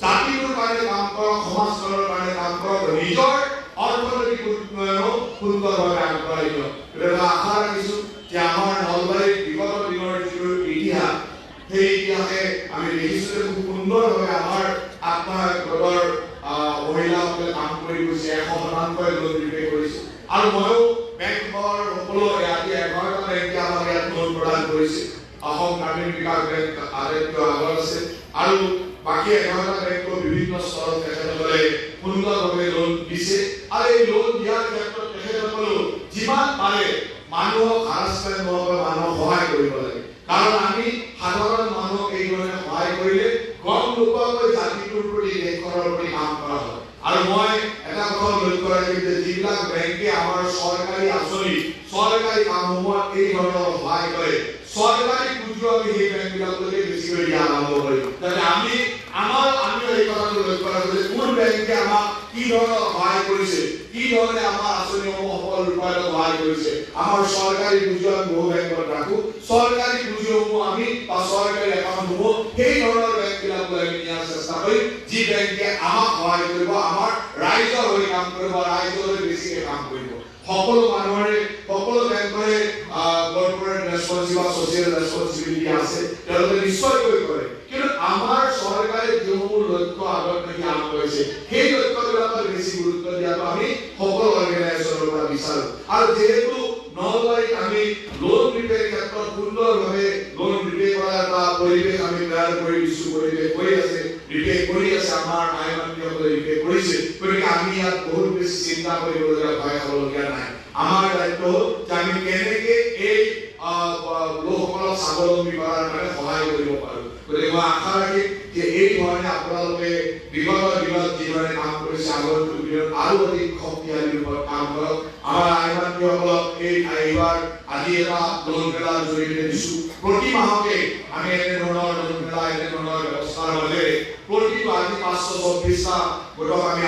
জাতিটোৰ কাৰণে কাম কৰক, সমাজখনৰ কাৰণে কাম কৰক, নিজৰ অৰ্থনৈতিক উন্নয়ন সুন্দৰভাৱে আগবঢ়াই দিয়ক। গতিকে আশা ৰাখিছো যে আমাৰ নলবাৰীৰ বিগত দিনৰ যিটো ইতিহাস, সেই ইতিহাসে আমি দেখিছো যে খুব সুন্দৰভাৱে আমাৰ আত্মসহায়ক গোটৰ মহিলাসকলে কাম কৰি গৈছে, 100% লোন ৰিপে কৰিছে। আৰু ময়ো বেংকৰ সকলো আজি 11টা বেংকে আমাক ইয়াত লোন প্ৰদান কৰিছে। অসম গ্ৰামীণ বিকাশ বেংক আটাইতকৈ আগত আছে আৰু বাকী 11টা বেংকৰ বিভিন্ন স্তৰত তেখেতসকলে সুন্দৰভাৱে লোন দিছে। আৰু এই লোন দিয়াৰ ক্ষেত্ৰত তেখেতসকলেও যিমান পাৰে মানুহক হাৰাচমেণ্ট নোহোৱাকৈ মানুহক সহায় কৰিব লাগে। কাৰণ আমি সাধাৰণ মানুহক এই ধৰণে সহায় কৰিলে গম নোপোৱাকৈ জাতিটোৰ প্ৰতি, দেশখনৰ প্ৰতি কাম কৰা হয়। আৰু মই এটা কথা লক্ষ্য ৰাখিম যে যিবিলাক বেংকে আমাৰ চৰকাৰী আঁচনি, চৰকাৰী কামসমূহত এই ধৰণৰ সহায় কৰে, চৰকাৰী পুঁজিও আমি সেই বেংকবিলাকলৈকে বেছিকৈ দিয়া আৰম্ভ কৰিম। যাতে আমি এই কথাটো লক্ষ্য ৰাখোঁ যে কোন বেংকে আমাক কি ধৰণৰ সহায় কৰিছে, কি ধৰণে আমাৰ আঁচনিসমূহ সফল ৰূপায়ণত সহায় কৰিছে। আমাৰ চৰকাৰী পুঁজিও আমি বহু বেংকত ৰাখোঁ, চৰকাৰী পুঁজিসমূহ আমি বা চৰকাৰী একাউণ্টসমূহ সেই ধৰণৰ বেংকবিলাকলৈ আমি নিয়াৰ চেষ্টা কৰিম, যি বেংকে আমাক সহায় কৰিব, আমাৰ ৰাইজৰ হৈ কাম কৰিব, ৰাইজৰ হৈ বেছিকৈ কাম কৰিব। সকলো মানুহৰে, সকলো বেংকৰে কৰ্পোৰেট ৰেছপন্সিবিলিটি বা ছ'চিয়েল ৰেছপন্সিবিলিটি আছে, তেওঁলোকে নিশ্চয়কৈ কৰে। কিন্তু আমাৰ চৰকাৰে যিসমূহ লক্ষ্য আগত ৰাখি আৰম্ভ কৰিছে, সেই লক্ষ্যবিলাকত বেছি গুৰুত্ব দিয়াটো আমি সকলো অৰ্গেনাইজেশ্যনৰ পৰা বিচাৰোঁ। আৰু যিহেতু নলবাৰীত আমি লোন ৰিপেৰ ক্ষেত্ৰত সুন্দৰভাৱে লোন ৰিপে কৰাৰ এটা পৰিৱেশ আমি তৈয়াৰ কৰি দিছো পৰিৱেশ হৈ আছে ৰিপেয়াৰ কৰি আছে আমাৰ আইমানসকলে ৰিপেয়াৰ কৰিছে গতিকে আমি ইয়াত বহুত বেছি চিন্তা কৰিবলগীয়া ভয় হ'বলগীয়া নাই আমাৰ দায়িত্ব যে আমি কেনেকৈ এই লোকসকলক স্বাৱলম্বী কৰাৰ কাৰণে সহায় কৰিব পাৰোঁ গতিকে মই আশা ৰাখিম যে এই ধৰণে আপোনালোকে বিগত দিনত যিধৰণে কাম কৰিছে আগৰ দিনত আৰু অধিক শক্তিশালী ৰূপত কাম কৰক আমাৰ আইমানসকলক এই এইবাৰ আজি এটা লোন মেলাৰ জৰিয়তে দিছোঁ প্ৰতি মাহতে আমি এনেধৰণৰ লোন মেলা এনেধৰণৰ ব্যৱস্থাৰ মাজেৰে প্ৰতিটো আজি 524টা গোটক আমি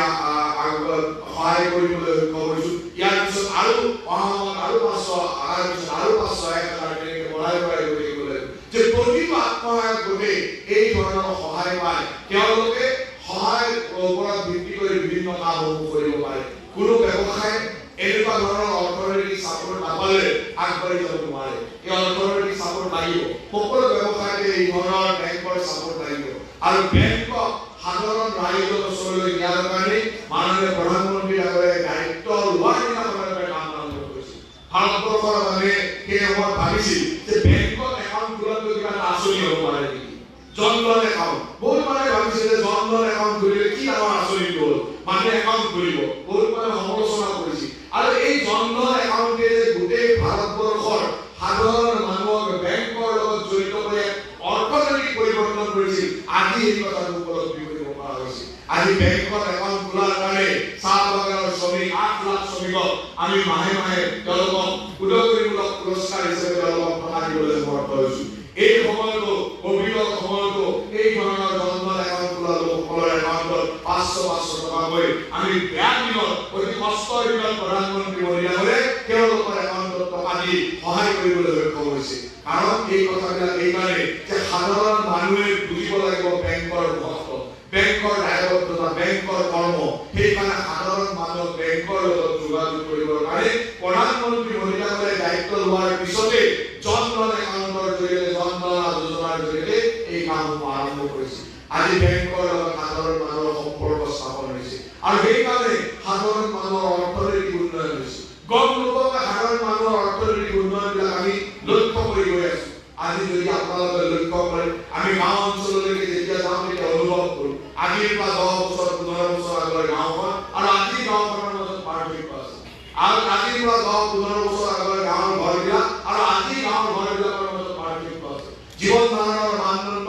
সহায় কৰিবলৈ সক্ষম হৈছোঁ ইয়াৰ পিছত আৰু অহা মাহত আৰু 500 অহাৰ পিছত আৰু 500 1000 তেনেকৈ বঢ়াই বঢ়াই গৈ থাকিব লাগিব যে প্ৰতিটো আত্মসহায়ক গোটে এই ধৰণৰ সহায় পায় তেওঁলোকে সহায় ওপৰত ভিত্তি কৰি বিভিন্ন কামসমূহ কৰিব পাৰে কোনো ব্যৱসায় এনেকুৱা ধৰণৰ অৰ্থনৈতিক সাপোৰ্ট নাপালে আগবাঢ়ি যাব নোৱাৰে এই অৰ্থনৈতিক সাপোৰ্ট লাগিব সকলো ব্যৱসায়তে এই ধৰণৰ বেংকৰ সাপোৰ্ট লাগিব আৰু বেংকক সাধাৰণ ৰাইজৰ ওচৰলৈ নিয়াৰ কাৰণে মাননীয় প্ৰধানমন্ত্ৰী ডাঙৰীয়াই দায়িত্ব লোৱাৰ দিনাখনলৈ কাম আৰম্ভ কৰিছিল ভাৰতবৰ্ষৰ মানুহে সেই সময়ত ভাবিছিল যে বেংকত একাউণ্ট খোলাটো কিবা এটা আঁচনি হ'ব পাৰে নেকি জনধন একাউণ্ট বহুত মানুহে ভাবিছিল যে জনধন একাউণ্ট খুলিলে কি আমাৰ আঁচনি হ'ল মানুহে একাউণ্ট খুলিব বহুত মানুহে সমালোচনা কৰিছিল আৰু এই জনধন একাউণ্টে যে গোটেই ভাৰতবৰ্ষৰ সাধাৰণ মানুহক বেংকৰ লগত জড়িত কৰি অৰ্থনৈতিক পৰিৱৰ্তন কৰিছিল আজি এই কথাটো উপলব্ধি কৰিব পৰা হৈছে আজি বেংকৰ একাউণ্ট খোলাৰ কাৰণে চাহ বাগানৰ শ্ৰমিক 8 লাখ শ্ৰমিকক আমি মাহে মাহে তেওঁলোকক উদগনিমূলক পুৰস্কাৰ হিচাপে তেওঁলোকক টকা দিবলৈ সমৰ্থ হৈছোঁ এই সময়তো কোভিডৰ সময়তো এই ধৰণৰ জনধন একাউণ্ট খোলা লোকসকলৰ একাউণ্টত 500 টকাকৈ আমি বেয়া দিনত অতি কষ্টৰ দিনত প্ৰধানমন্ত্ৰী মহিলাসকলে তেওঁলোকৰ একাউণ্টত টকা দি সহায় কৰিবলৈ সক্ষম হৈছে কাৰণ এই কথাবিলাক এইকাৰণে যে সাধাৰণ মানুহে বুজিব লাগিব বেংকৰ মহত্ব বেংকৰ দায়বদ্ধতা বেংকৰ কৰ্ম সেইকাৰণে সাধাৰণ মানুহক বেংকৰ লগত যোগাযোগ কৰিবৰ কাৰণে প্ৰধানমন্ত্ৰী মহিলাসকলে দায়িত্ব লোৱাৰ পিছতে জনধন একাউণ্টৰ জৰিয়তে জনধন যোজনাৰ জৰিয়তে এই কামসমূহ আৰম্ভ কৰিছে আজি বেংকৰ লগত সাধাৰণ মানুহৰ সম্পৰ্ক স্থাপন হৈছে আৰু সেইকাৰণে সাধাৰণ মানুহৰ অৰ্থনৈতিক উন্নয়ন হৈছে গম নোপোৱাকৈ সাধাৰণ মানুহৰ অৰ্থনৈতিক উন্নয়নবিলাক আমি লক্ষ্য কৰি গৈ আছো আজি যদি আপোনালোকে লক্ষ্য কৰে আমি গাঁও অঞ্চললৈকে যেতিয়া যাওঁ তেতিয়া অনুভৱ কৰোঁ আজিৰ পৰা 10 বছৰ 15 বছৰ আগৰ গাঁওখন আৰু আজিৰ গাঁওখনৰ মাজত পাৰ্থক্য আছে আৰু আজিৰ পৰা 10-15 বছৰ আগৰ গাঁৱৰ ঘৰবিলাক আৰু আজিৰ গাঁৱৰ ঘৰবিলাকৰ মাজত পাৰ্থক্য আছে জীৱন ধাৰণৰ মানদণ্ড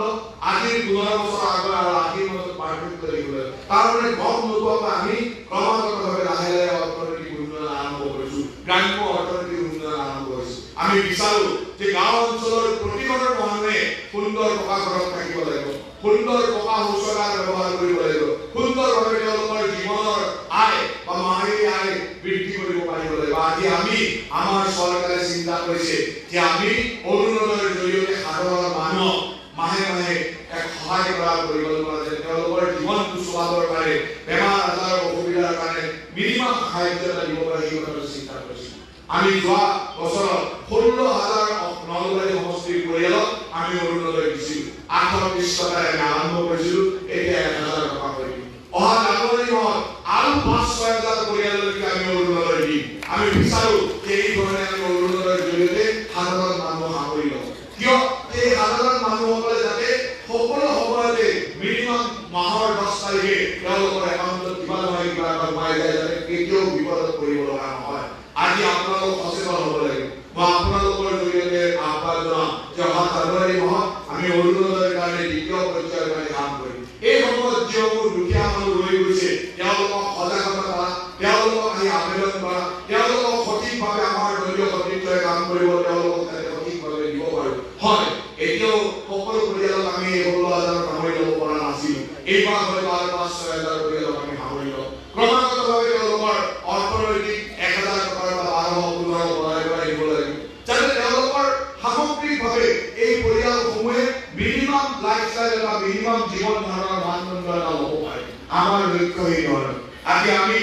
আজিৰ 15 বছৰ আগৰ আৰু আজিৰ মাজত পাৰ্থক্য দেখিবলৈ তাৰমানে গম নোপোৱাকৈ আমি ক্ৰমাগতভাৱে লাহে লাহে অৰ্থনৈতিক উন্নয়ন আৰম্ভ কৰিছোঁ গ্ৰাম্য অৰ্থনৈতিক উন্নয়ন আৰম্ভ কৰিছোঁ আমি বিচাৰোঁ যে গাঁও অঞ্চলৰ প্ৰতিঘৰ মানুহে সুন্দৰ পকা ঘৰত থাকিব লাগিব সুন্দৰ পকা শৌচাগাৰ ব্যৱহাৰ কৰিব লাগিব সুন্দৰভাৱে তেওঁলোকৰ জীৱনৰ আয় বা মাহিলী আয় বৃদ্ধি কৰিব পাৰিব লাগিব আজি আমি আমাৰ চৰকাৰে চিন্তা কৰিছে যে আমি অৰুণোদয়ৰ জৰিয়তে সাধাৰণ মানুহক মাহে মাহে এক সহায় কৰাৰ পৰিকল্পনা যে তেওঁলোকৰ জীৱনটো চলাবৰ কাৰণে বেমাৰ আজাৰ অসুবিধাৰ কাৰণে মিনিমাম সাহায্য এটা দিব পাৰে সেই কথাটো চিন্তা কৰিছোঁ আমি যোৱা বছৰত 16,000 নলবাৰী সমষ্টিৰ পৰিয়ালক আমি অৰুণোদয় দিছিলোঁ 38 টকাৰে আমি আৰম্ভ কৰিছিলোঁ এতিয়া 1,000 টকা কৰি অহা জানুৱাৰী মাহত আৰু 5-6,000 পৰিয়াললৈকে আমি অৰুণোদয় দিম আমি বিচাৰোঁ যে এই ধৰণে আমি অৰুণোদয়ৰ জৰিয়তে সাধাৰণ মানুহক সামৰি লওঁ কিয় এই সাধাৰণ মানুহসকলে যাতে সকলো সময়তে মিনিমাম মাহৰ 10 তাৰিখে তেওঁলোকৰ একাউণ্টত কিবা নহয় কিবা এটা সোমাই যায় যাতে কেতিয়াও বিপদত পৰিব লগা নহয় আজি আপোনালোক সচেতন হ'ব লাগিব মই আপোনালোকৰ জৰিয়তে আহ্বান জনাম যে অহা জানুৱাৰী মাহত আমি অৰুণোদয়ৰ কাৰণে দ্বিতীয় পৰ্যায়ৰ কাৰণে কাম কৰিম এই সময়ত যিবোৰ দুখীয়া মানুহ ৰৈ গৈছে তেওঁলোকক সজাগতা কৰা তেওঁলোকক আহি আবেদন কৰা তেওঁলোকক সঠিকভাৱে আমাৰ দলীয় সতীৰ্থই কাম কৰিব তেওঁলোকক যাতে সঠিকভাৱে দিব পাৰোঁ হয় এতিয়াও সকলো পৰিয়ালক আমি 16,000 সামৰি ল'ব পৰা নাছিলোঁ এইবাৰ হয়তো আৰু 5-6,000 পৰিয়ালক আমি সামৰি ল'ম ক্ৰমাগতভাৱে তেওঁলোকৰ অৰ্থনৈতিক 1,000 টকাৰ বা 12-15 বঢ়াই বঢ়াই দিব লাগিব যাতে তেওঁলোকৰ সামগ্ৰিকভাৱে এই পৰিয়ালসমূহে মিনিমাম লাইফষ্টাইল এটা মিনিমাম জীৱন ধাৰণৰ মানদণ্ড এটা ল'ব পাৰে আমাৰ লক্ষ্য এই ধৰণৰ আজি আমি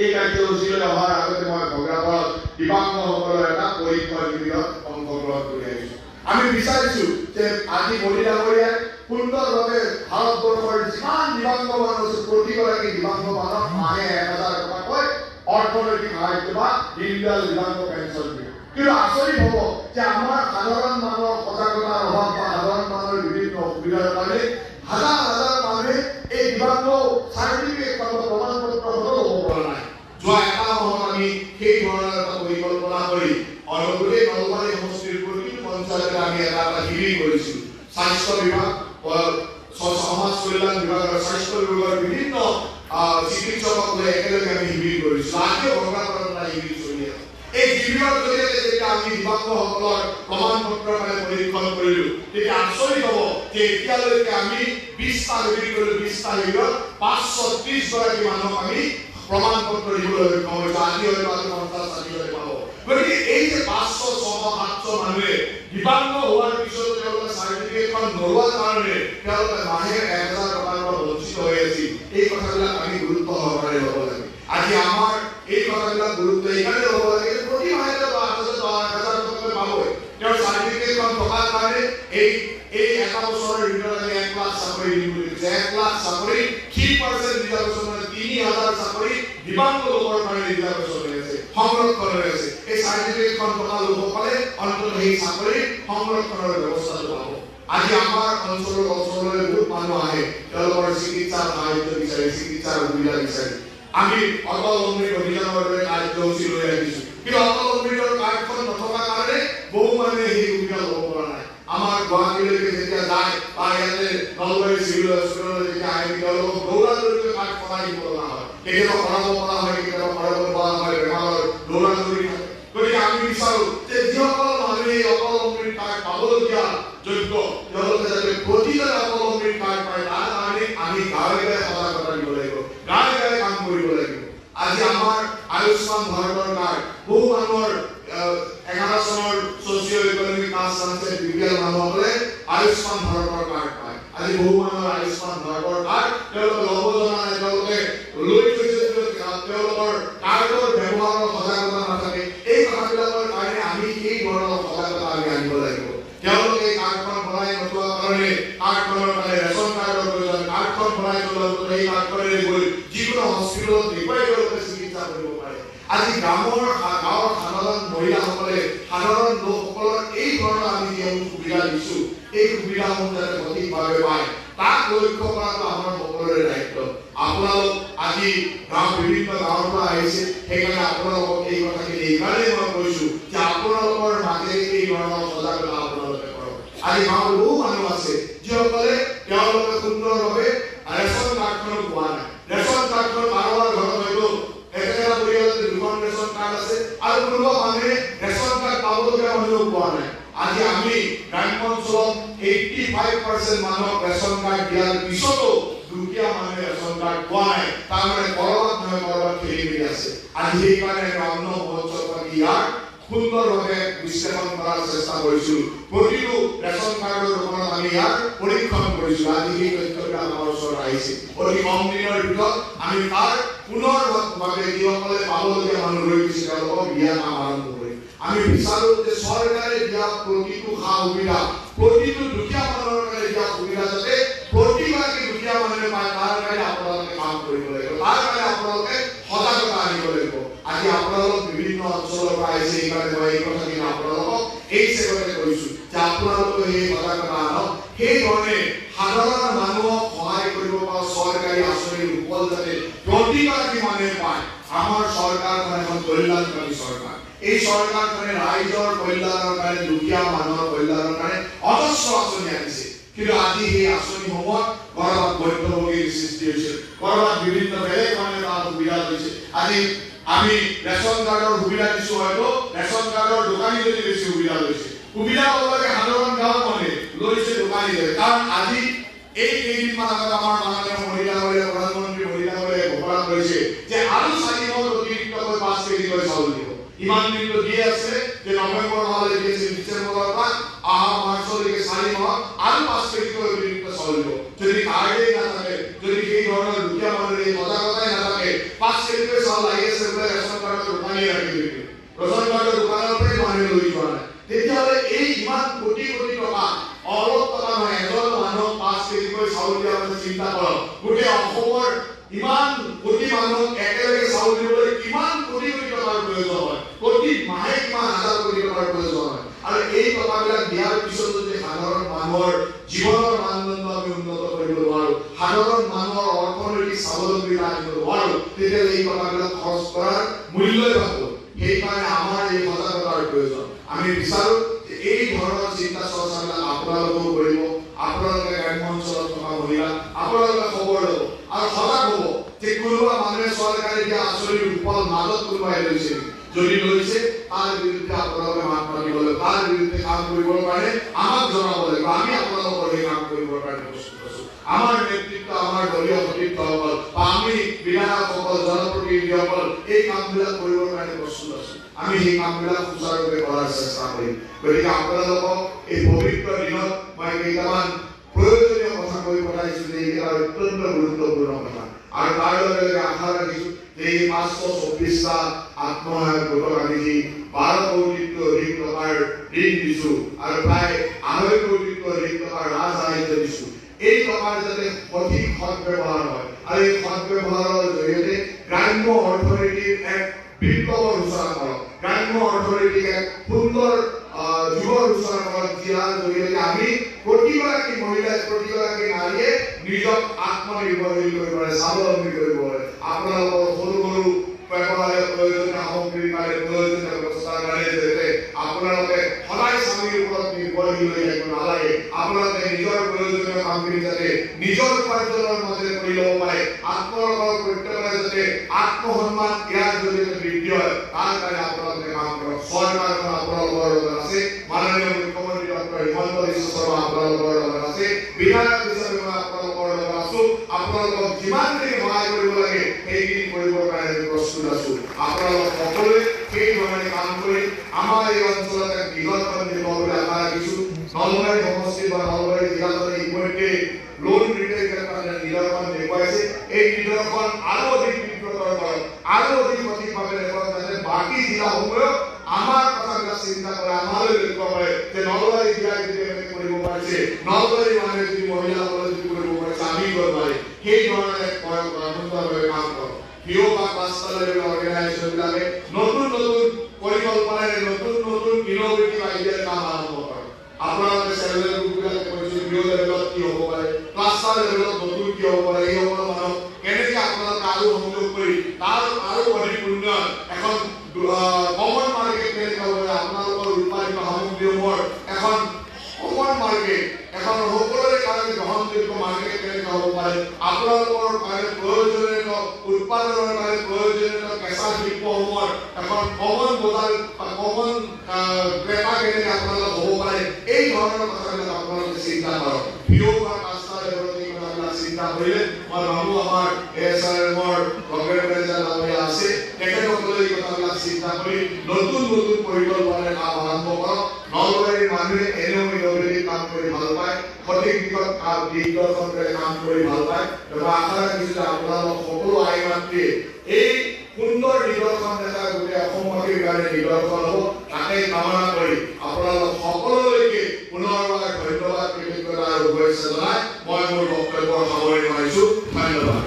এই কাৰ্যসূচীলৈ অহাৰ আগতে মই ভগ্ৰাপাৰত দিব্যাংগসকলৰ এটা পৰীক্ষা শিবিৰত অংশগ্ৰহণ কৰি আহিছোঁ আমি বিচাৰিছোঁ যে আজি মোদী ডাঙৰীয়াই সুন্দৰভাৱে ভাৰতবৰ্ষৰ যিমান দিব্যাংগ মানুহ আছে প্ৰতিগৰাকী দিব্যাংগ মানুহক মাহে 1,000 টকাকৈ অৰ্থনৈতিক সাহায্য বা দীনদয়াল দিব্যাংগ পেঞ্চন দিয়ে কিন্তু আচৰিত হ'ব যে আমাৰ সাধাৰণ মানুহৰ সজাগতাৰ অভাৱ বা সাধাৰণ সুবিধাৰ কাৰণে হাজাৰ হাজাৰ মানুহে এই দিব্যাংগ চাৰ্টিফিকেট বা প্ৰমাণপত্ৰ ল'ব পৰা নাই। যোৱা এটা মাহত আমি সেই ধৰণৰ এটা পৰিকল্পনা কৰি গোটেই নলবাৰী সমষ্টিৰ প্ৰতিটো পঞ্চায়ততে আমি এটা শিবিৰ কৰিছোঁ। স্বাস্থ্য বিভাগ, সমাজ কল্যাণ বিভাগ আৰু স্বাস্থ্য বিভাগৰ বিভিন্ন চিকিৎসকসকলে একেলগে আমি শিবিৰ কৰিছোঁ। আজিও ভগৱানৰ শিবিৰ চলি আছে। এই শিবিৰৰ জৰিয়তে যেতিয়া আমি দিব্যাংগসকলৰ প্ৰমাণপত্ৰৰ কাৰণে পৰীক্ষণ কৰিলোঁ, তেতিয়া আচৰিত হ'ব যে এতিয়ালৈকে আমি 20টা শিবিৰ কৰিলোঁ। 20টা শিবিৰত 530 গৰাকী মানুহক আমি প্ৰমাণপত্ৰ দিবলৈ সক্ষম হৈছোঁ। আজি হয়তো আৰু 50-60 পাব। গতিকে এই যে 500, 600, 700 মানুহে দিব্যাংগ হোৱাৰ পিছতো তেওঁলোকে চাৰ্টিফিকেটখন নোলোৱাৰ কাৰণে তেওঁলোকে মাহে 1000 টকাৰ পৰা বঞ্চিত হৈ আছিল। এই কথাবিলাক আমি গুৰুত্ব সহকাৰে ল'ব লাগে। আজি আমাৰ এই কথাবিলাক গুৰুত্ব এইকাৰণে ল'ব লাগে যে প্ৰতি মাহে 1000 টকা পাবই। তেওঁৰ চাৰ্টিফিকেটখন থকাৰ কাৰণে এই এটা বছৰৰ ভিতৰত আমি 1 লাখ চাকৰি দিম বুলি কৈছে। 1 লাখ চাকৰি 3% ৰিজাৰ্ভেশ্যন, 3000 চাকৰি দিব্যাংগ লোকৰ কাৰণে ৰিজাৰ্ভেশ্যন হৈ আছে, সংৰক্ষণ হৈ আছে। এই চাৰ্টিফিকেটখন থকা লোকসকলে অন্তত সেই চাকৰি সংৰক্ষণৰ ব্যৱস্থাটো পাব। আজি আমাৰ অঞ্চললৈ বহুত মানুহ আহে, তেওঁলোকৰ চিকিৎসাৰ সাহায্য বিচাৰি, চিকিৎসাৰ সুবিধা বিচাৰি। আমি অটল অমৃত অভিযানৰ দৰে কাৰ্যসূচী লৈ আহিছোঁ, কিন্তু অটল অমৃতৰ কাৰ্ডখন নথকা কাৰণে বহু মানুহে সেই সুবিধা ল'ব পৰা নাই। আমাৰ গুৱাহাটীলৈকে যেতিয়া যায় বা ইয়াতে নলবাৰী চিভিল হস্পিটেললৈ যেতিয়া আহে, তেওঁলোকক দৌৰা-দৌৰিকৈ কাৰ্ড বনাই দিব লগা হয়। কেতিয়াবা কৰাব পৰা হয়, কেতিয়াবা কৰাব পৰা হয়, বেমাৰৰ দৌৰা-দৌৰি থাকে। গতিকে আমি বিচাৰোঁ যে যিসকল মানুহে এই অটল অমৃত কাৰ্ড পাবলগীয়া যোগ্য, তেওঁলোকে যাতে প্ৰতিজনে অটল অমৃত কাৰ্ড পায়, তাৰ কাৰণে আমি গাঁৱে গাঁৱে সজাগতা দিব লাগিব, গাঁৱে গাঁৱে কাম কৰিব লাগিব। আজি আমাৰ আয়ুষ্মান ভাৰতৰ কাৰ্ড বহু মানুহৰ 11 চনৰ ছ'চিঅ' ইকনমিক কাষ্ট চাৰ্টিফিকেট বিজ্ঞান মানুহসকলে আয়ুষ্মান ভাৰতৰ কাৰ্ড পায়। আজি বহু মানুহৰ আয়ুষ্মান ভাৰতৰ কাৰ্ড তেওঁলোকে ল'ব জনা নাই, তেওঁলোকে লৈ থৈছে, তেওঁলোকৰ কাৰ্ডৰ ব্যৱহাৰৰ সজাগতা নাথাকে। এই কথাবিলাকৰ কাৰণে আমি এই ধৰণৰ সজাগতা আমি আনিব লাগিব। তেওঁলোকে কাৰ্ডখন বনাই নথোৱাৰ কাৰণে কাৰ্ডখনৰ কাৰণে ৰেচন কাৰ্ডৰ প্ৰয়োজন। কাৰ্ডখন বনাই থ'লে এই কাৰ্ডখনেৰে গৈ যিকোনো হস্পিটেলত দেখুৱাই তেওঁলোকে চিকিৎসা কৰিব পাৰে। আজি গাঁৱৰ সাধাৰণ মহিলাসকলে, সাধাৰণ লোকসকলৰ এই ধৰণৰ আমি যিসমূহ সুবিধা দিছোঁ, এই সুবিধাসমূহ যাতে সঠিকভাৱে পায়, তাক লক্ষ্য কৰাটো আমাৰ সকলোৰে দায়িত্ব। আপোনালোক আজি বিভিন্ন গাঁৱৰ পৰা আহিছে, সেইকাৰণে আপোনালোকক এই কথাখিনি এইকাৰণেই মই কৈছোঁ যে আপোনালোকৰ মাজেৰে এই ধৰণৰ সজাগতা আপোনালোকে কৰক। আজি গাঁৱৰ বহু মানুহ আছে যিসকলে তেওঁলোকে সুন্দৰভাৱে ৰেচন কাৰ্ডখন পোৱা নাই। ৰেচন কাৰ্ডখন কাৰোবাৰ ঘৰত হয়তো একেটা পৰিয়ালতে 2খন ৰেচন কাৰ্ড আছে আৰু কোনোবা মানুহে ৰেচন কাৰ্ড পাবলগীয়া মানুহেও পোৱা নাই। আজি আমি গ্ৰাম্য অঞ্চলত 85% মানুহক ৰেচন কাৰ্ড দিয়াৰ পিছতো দুখীয়া মানুহে ৰেচন কাৰ্ড পোৱা নাই। তাৰমানে কৰবাত নহয় কৰবাত খেলি আছে। আজি সেইকাৰণে অন্ন মহোৎসৱ পাতি ইয়াৰ সুন্দৰভাৱে বিশ্লেষণ কৰাৰ চেষ্টা কৰিছোঁ। প্ৰতিটো ৰেচন কাৰ্ডৰ ওপৰত আমি ইয়াৰ পৰীক্ষণ কৰিছোঁ। আজি সেই তথ্যবিলাক আমাৰ ওচৰত আহিছে। অতি কম দিনৰ ভিতৰত আমি তাৰ পুনৰভাৱে যিসকলে পাবলগীয়া মানুহ ৰৈ গৈছে তেওঁলোকক দিয়া কাম আৰম্ভ কৰিম। আমি বিচাৰোঁ যে চৰকাৰে দিয়া প্ৰতিটো সা সুবিধা, প্ৰতিটো দুখীয়া মানুহৰ কাৰণে দিয়া সুবিধা যাতে প্ৰতিগৰাকী দুখীয়া মানুহে পায়, তাৰ কাৰণে আপোনালোকে কাম কৰিব লাগিব, তাৰ কাৰণে আপোনালোকে সজাগতা আনিব লাগিব। আজি আপোনালোক বিভিন্ন অঞ্চলৰ পৰা আহিছে, সেইকাৰণে মই এই কথাখিনি আপোনালোকক এই চেগতে কৈছোঁ যে আপোনালোকে সেই সজাগতা আনক। সেইধৰণে সাধাৰণ মানুহক সহায় কৰিব পৰা চৰকাৰী আঁচনিৰ সুফল যাতে প্ৰতিগৰাকী মানুহে পায়। আমাৰ চৰকাৰখন এখন কল্যাণকাৰী চৰকাৰ। এই চৰকাৰখনে ৰাইজৰ কল্যাণৰ কাৰণে, দুখীয়া মানুহৰ কল্যাণৰ কাৰণে অজস্ৰ আঁচনি আনিছে। কিন্তু আজি সেই আঁচনিসমূহত কৰবাত মধ্যভোগীৰ সৃষ্টি হৈছে, কৰবাত বিভিন্ন বেলেগ মানুহে তাৰ সুবিধা লৈছে। আজি আমি ৰেচন কাৰ্ডৰ সুবিধা দিছোঁ, হয়তো ৰেচন কাৰ্ডৰ দোকানী যদি বেছি সুবিধা লৈছে। সুবিধা ল'ব লাগে সাধাৰণ গাঁৱৰ মানুহে, লৈছে দোকানীলৈ। কাৰণ আজি এই কেইদিনমান আগত আমাৰ মাননীয় মহিলাসকলে, প্ৰধানমন্ত্ৰী মহিলাসকলে ঘোষণা কৰিছে যে আৰু 4 মাহত অতিৰিক্তকৈ 5 কেজিকৈ চাউল দিব। ইমান দিনটো দিয়ে আছে যে নৱেম্বৰ মাহলৈ দি আছে, ডিচেম্বৰৰ পৰা অহা মাৰ্চলৈকে 4 মাহত আৰু 5 কেজিকৈ অতিৰিক্ত চাউল দিব। যদি কাৰ্ডেই নাথাকে, যদি সেই ধৰণৰ দুখীয়া মানুহৰ এই সজাগতাই নাথাকে, 5 কেজিকৈ চাউল আহি আছে বোলে ৰেচন কাৰ্ডৰ দোকানীয়ে ৰাখি দিব, ৰেচন কাৰ্ডৰ দোকানৰ পৰাই মানুহে লৈ যোৱা নাই, তেতিয়াহ'লে এই ইমান কোটি কোটি টকা, অলপ টকা নহয়, এজন মানুহক 5 কেজিকৈ চাউল দিয়া মানে চিন্তা কৰক। গোটেই অসমৰ ইমান কোটি মানুহক একেলগে চাউল দিবলৈ কিমান কোটি কোটি টকাৰ প্ৰয়োজন হয়, প্ৰতি মাহে কিমান হাজাৰ কোটি টকাৰ প্ৰয়োজন হয়। আৰু এই টকাবিলাক দিয়াৰ পিছত যদি সাধাৰণ মানুহৰ জীৱনৰ মানদণ্ড যদি আনিব নোৱাৰো তেতিয়াহ'লে এই কথাবিলাক খৰচ কৰাৰ মূল্যই পাব। সেইকাৰণে আমাৰ এই সজাগতাৰ প্ৰয়োজন। আমি বিচাৰো যে এই ধৰণৰ চিন্তা চৰ্চাবিলাক আপোনালোকেও কৰিব, আপোনালোকে গ্ৰাম্য অঞ্চলত থকা মহিলা আপোনালোকে খবৰ ল'ব আৰু সজাগ হ'ব যে কোনোবা মানুহে চৰকাৰে দিয়া আঁচনিৰ সুফল মাজত কোনোবাই লৈছে, যদি লৈছে তাৰ বিৰুদ্ধে আপোনালোকে মাত মাতিব লাগিব, তাৰ বিৰুদ্ধে কাম কৰিবৰ কাৰণে আমাক জনাব লাগিব। আমি আপোনালোকৰ এই কাম কৰিবৰ কাৰণে প্ৰস্তুত আছো। আমাৰ নেতৃত্ব, আমাৰ দলীয় সতীৰ্থসকল বা আমি বিধায়কসকল, জনপ্ৰতিনিধিসকল এই কামবিলাক কৰিবৰ কাৰণে প্ৰস্তুত আছো। আমি সেই কামবিলাক সুচাৰুৰূপে কৰাৰ চেষ্টা কৰিম। গতিকে আপোনালোকক এই পবিত্ৰ দিনত মই কেইটামান প্ৰয়োজনীয় কথা কৈ পঠাইছো যে এইকেইটা অত্যন্ত গুৰুত্বপূৰ্ণ কথা। আৰু তাৰ লগে লগে আশা ৰাখিছো যে এই 524টা আত্মসহায়ক গোটক আমি যি 12 কোটিতকৈ অধিক টকাৰ ঋণ দিছো আৰু প্ৰায় 2.5 কোটিতকৈ অধিক টকাৰ ৰাজসাহায্য দিছো, এই টকাৰ যাতে সঠিক সদ্ব্যৱহাৰ হয় আৰু এই সদ্ব্যৱহাৰৰ জৰিয়তে গ্ৰাম্য অৰ্থনীতিৰ এক বিপ্লৱৰ সূচনা কৰক, গ্ৰাম্য অৰ্থনীতিক এক সুন্দৰ যুগৰ সূচনা কৰক, যাৰ জৰিয়তে আমি প্ৰতিগৰাকী মহিলাই, প্ৰতিগৰাকী নাৰীয়ে নিজক আত্মনিৰ্ভৰশীল কৰিব পাৰে, স্বাৱলম্বী কৰিব পাৰে। আপোনালোকৰ সৰু সৰু ব্যৱহাৰৰ প্ৰয়োজনীয় সামগ্ৰীৰ কাৰণে, প্ৰয়োজনীয় ব্যৱস্থাৰ কাৰণে যাতে আপোনালোকে সদায় স্বামীৰ ওপৰত নিৰ্ভৰশীল হৈ থাকিব নালাগে। আপোনালোকে নিজৰ প্ৰয়োজনীয় কামখিনি যাতে নিজৰ উপাৰ্জনৰ মাজেৰে কৰি ল'ব পাৰে, আপোনালোকৰ প্ৰত্যেকৰে যাতে আত্মসন্মান ইয়াৰ জৰিয়তে বৃদ্ধি হয়, তাৰ কাৰণে আপোনালোকে কাম কৰক। চৰকাৰখন আপোনালোকৰ লগত আছে, মাননীয় মুখ্যমন্ত্ৰী ডক্টৰ হিমন্ত বিশ্ব শৰ্মা আপোনালোকৰ লগত আছে, বিধায়ক হিচাপে মই আপোনালোকৰ লগত আছো। আপোনালোকক যিমানখিনি সহায় কৰিব লাগে সেইখিনি কৰিবৰ কাৰণে আমি প্ৰস্তুত আছো। আপোনালোক সকলোৱে সেই ধৰণে কাম কৰি আমাৰ এই অঞ্চলত এক বৃহৎ নিৰ্ভৰ বুলি আশা ৰাখিছো। নলবাৰী সমষ্টি বা নলবাৰী জিলাখনে ইতিমধ্যে লোন ৰিটেইলৰ কাৰণে নিদৰ্শন দেখুৱাইছে। এই নিদৰ্শন আৰু অধিক তীব্ৰতৰ কৰক, আৰু অধিক সঠিকভাৱে দেখুৱাওক, যাতে বাকী জিলাসমূহেও আমাৰ কথাবিলাক চিন্তা কৰে, আমালৈ লক্ষ্য কৰে যে নলবাৰী জিলাই যদি এনেকৈ কৰিব পাৰিছে, নলবাৰী মানুহে যদি মহিলাসকলে যদি কৰিব পাৰিছে, আমি কৰিব পাৰিম। সেই ধৰণে সুন্দৰভাৱে কাম কৰক। ভিঅ' বা ক্লাষ্টাৰ লেভেল অৰ্গেনাইজেশ্যনবিলাকে নতুন নতুন পৰিকল্পনাৰে নতুন নতুন ইনোভেটিভ আইডিয়াৰ কাম আৰম্ভ কৰক। আপোনালোকে চেল্ফ হেল্প গ্ৰুপবিলাকে কৈছে ভিঅ' লেভেলত কি হ'ব পাৰে, ক্লাষ্টাৰ লেভেলত নতুন কি হ'ব পাৰে, এই সকলো মানুহক কেনেকৈ আপোনালোকে আৰু সংযোগ কৰি তাৰ আৰু অধিক উন্নয়ন, এখন কমন মাৰ্কেট কেনেকৈ হ'ব পাৰে, আপোনালোকৰ উৎপাদিত সামগ্ৰীসমূহৰ এখন কমন মাৰ্কেট, এখন সকলোৰে কাৰণে গ্ৰহণযোগ্য মাৰ্কেট কেনেকৈ হ'ব পাৰে, আপোনালোকৰ কাৰণে প্ৰয়োজনীয় উৎপাদনৰ কাৰণে প্ৰয়োজনীয় কেঁচা শিল্পসমূহৰ এখন কমন বজাৰ বা কমন ক্ৰেতা কেনেকৈ আপোনালোক হ'ব পাৰে, এই ধৰণৰ কথাবিলাক আপোনালোকে চিন্তা কৰক। ভিঅ' বা ক্লাষ্টাৰ লেভেলত এই কথাবিলাক চিন্তা কৰিলে মই ভাবো আমাৰ এছআৰএমৰ কংগ্ৰেছ মেনেজাৰ ডাঙৰীয়া আছে, তেখেতসকলে এই কথাবিলাক চিন্তা কৰি নতুন নতুন পৰিকল্পনাৰে কাম আৰম্ভ কৰক। নলবাৰীৰ মানুহে এনেও ইনোভেটিভ কাম কৰি ভাল পায়, সঠিক দিশত দিগদৰ্শন কৰি কাম কৰি ভাল পায়। মই আশা ৰাখিছো যে আপোনালোক সকলো আই মাতৃয়ে এই সুন্দৰ নিদৰ্শন এটা গোটেই অসমবাসীৰ কাৰণে নিদৰ্শন হ'ব, তাকে কামনা কৰি আপোনালোক সকলোলৈকে পুনৰবাৰ ধন্যবাদ, কৃতজ্ঞতা আৰু শুভেচ্ছা জনাই মই মোৰ বক্তব্য সামৰণি মাৰিছো। ধন্যবাদ।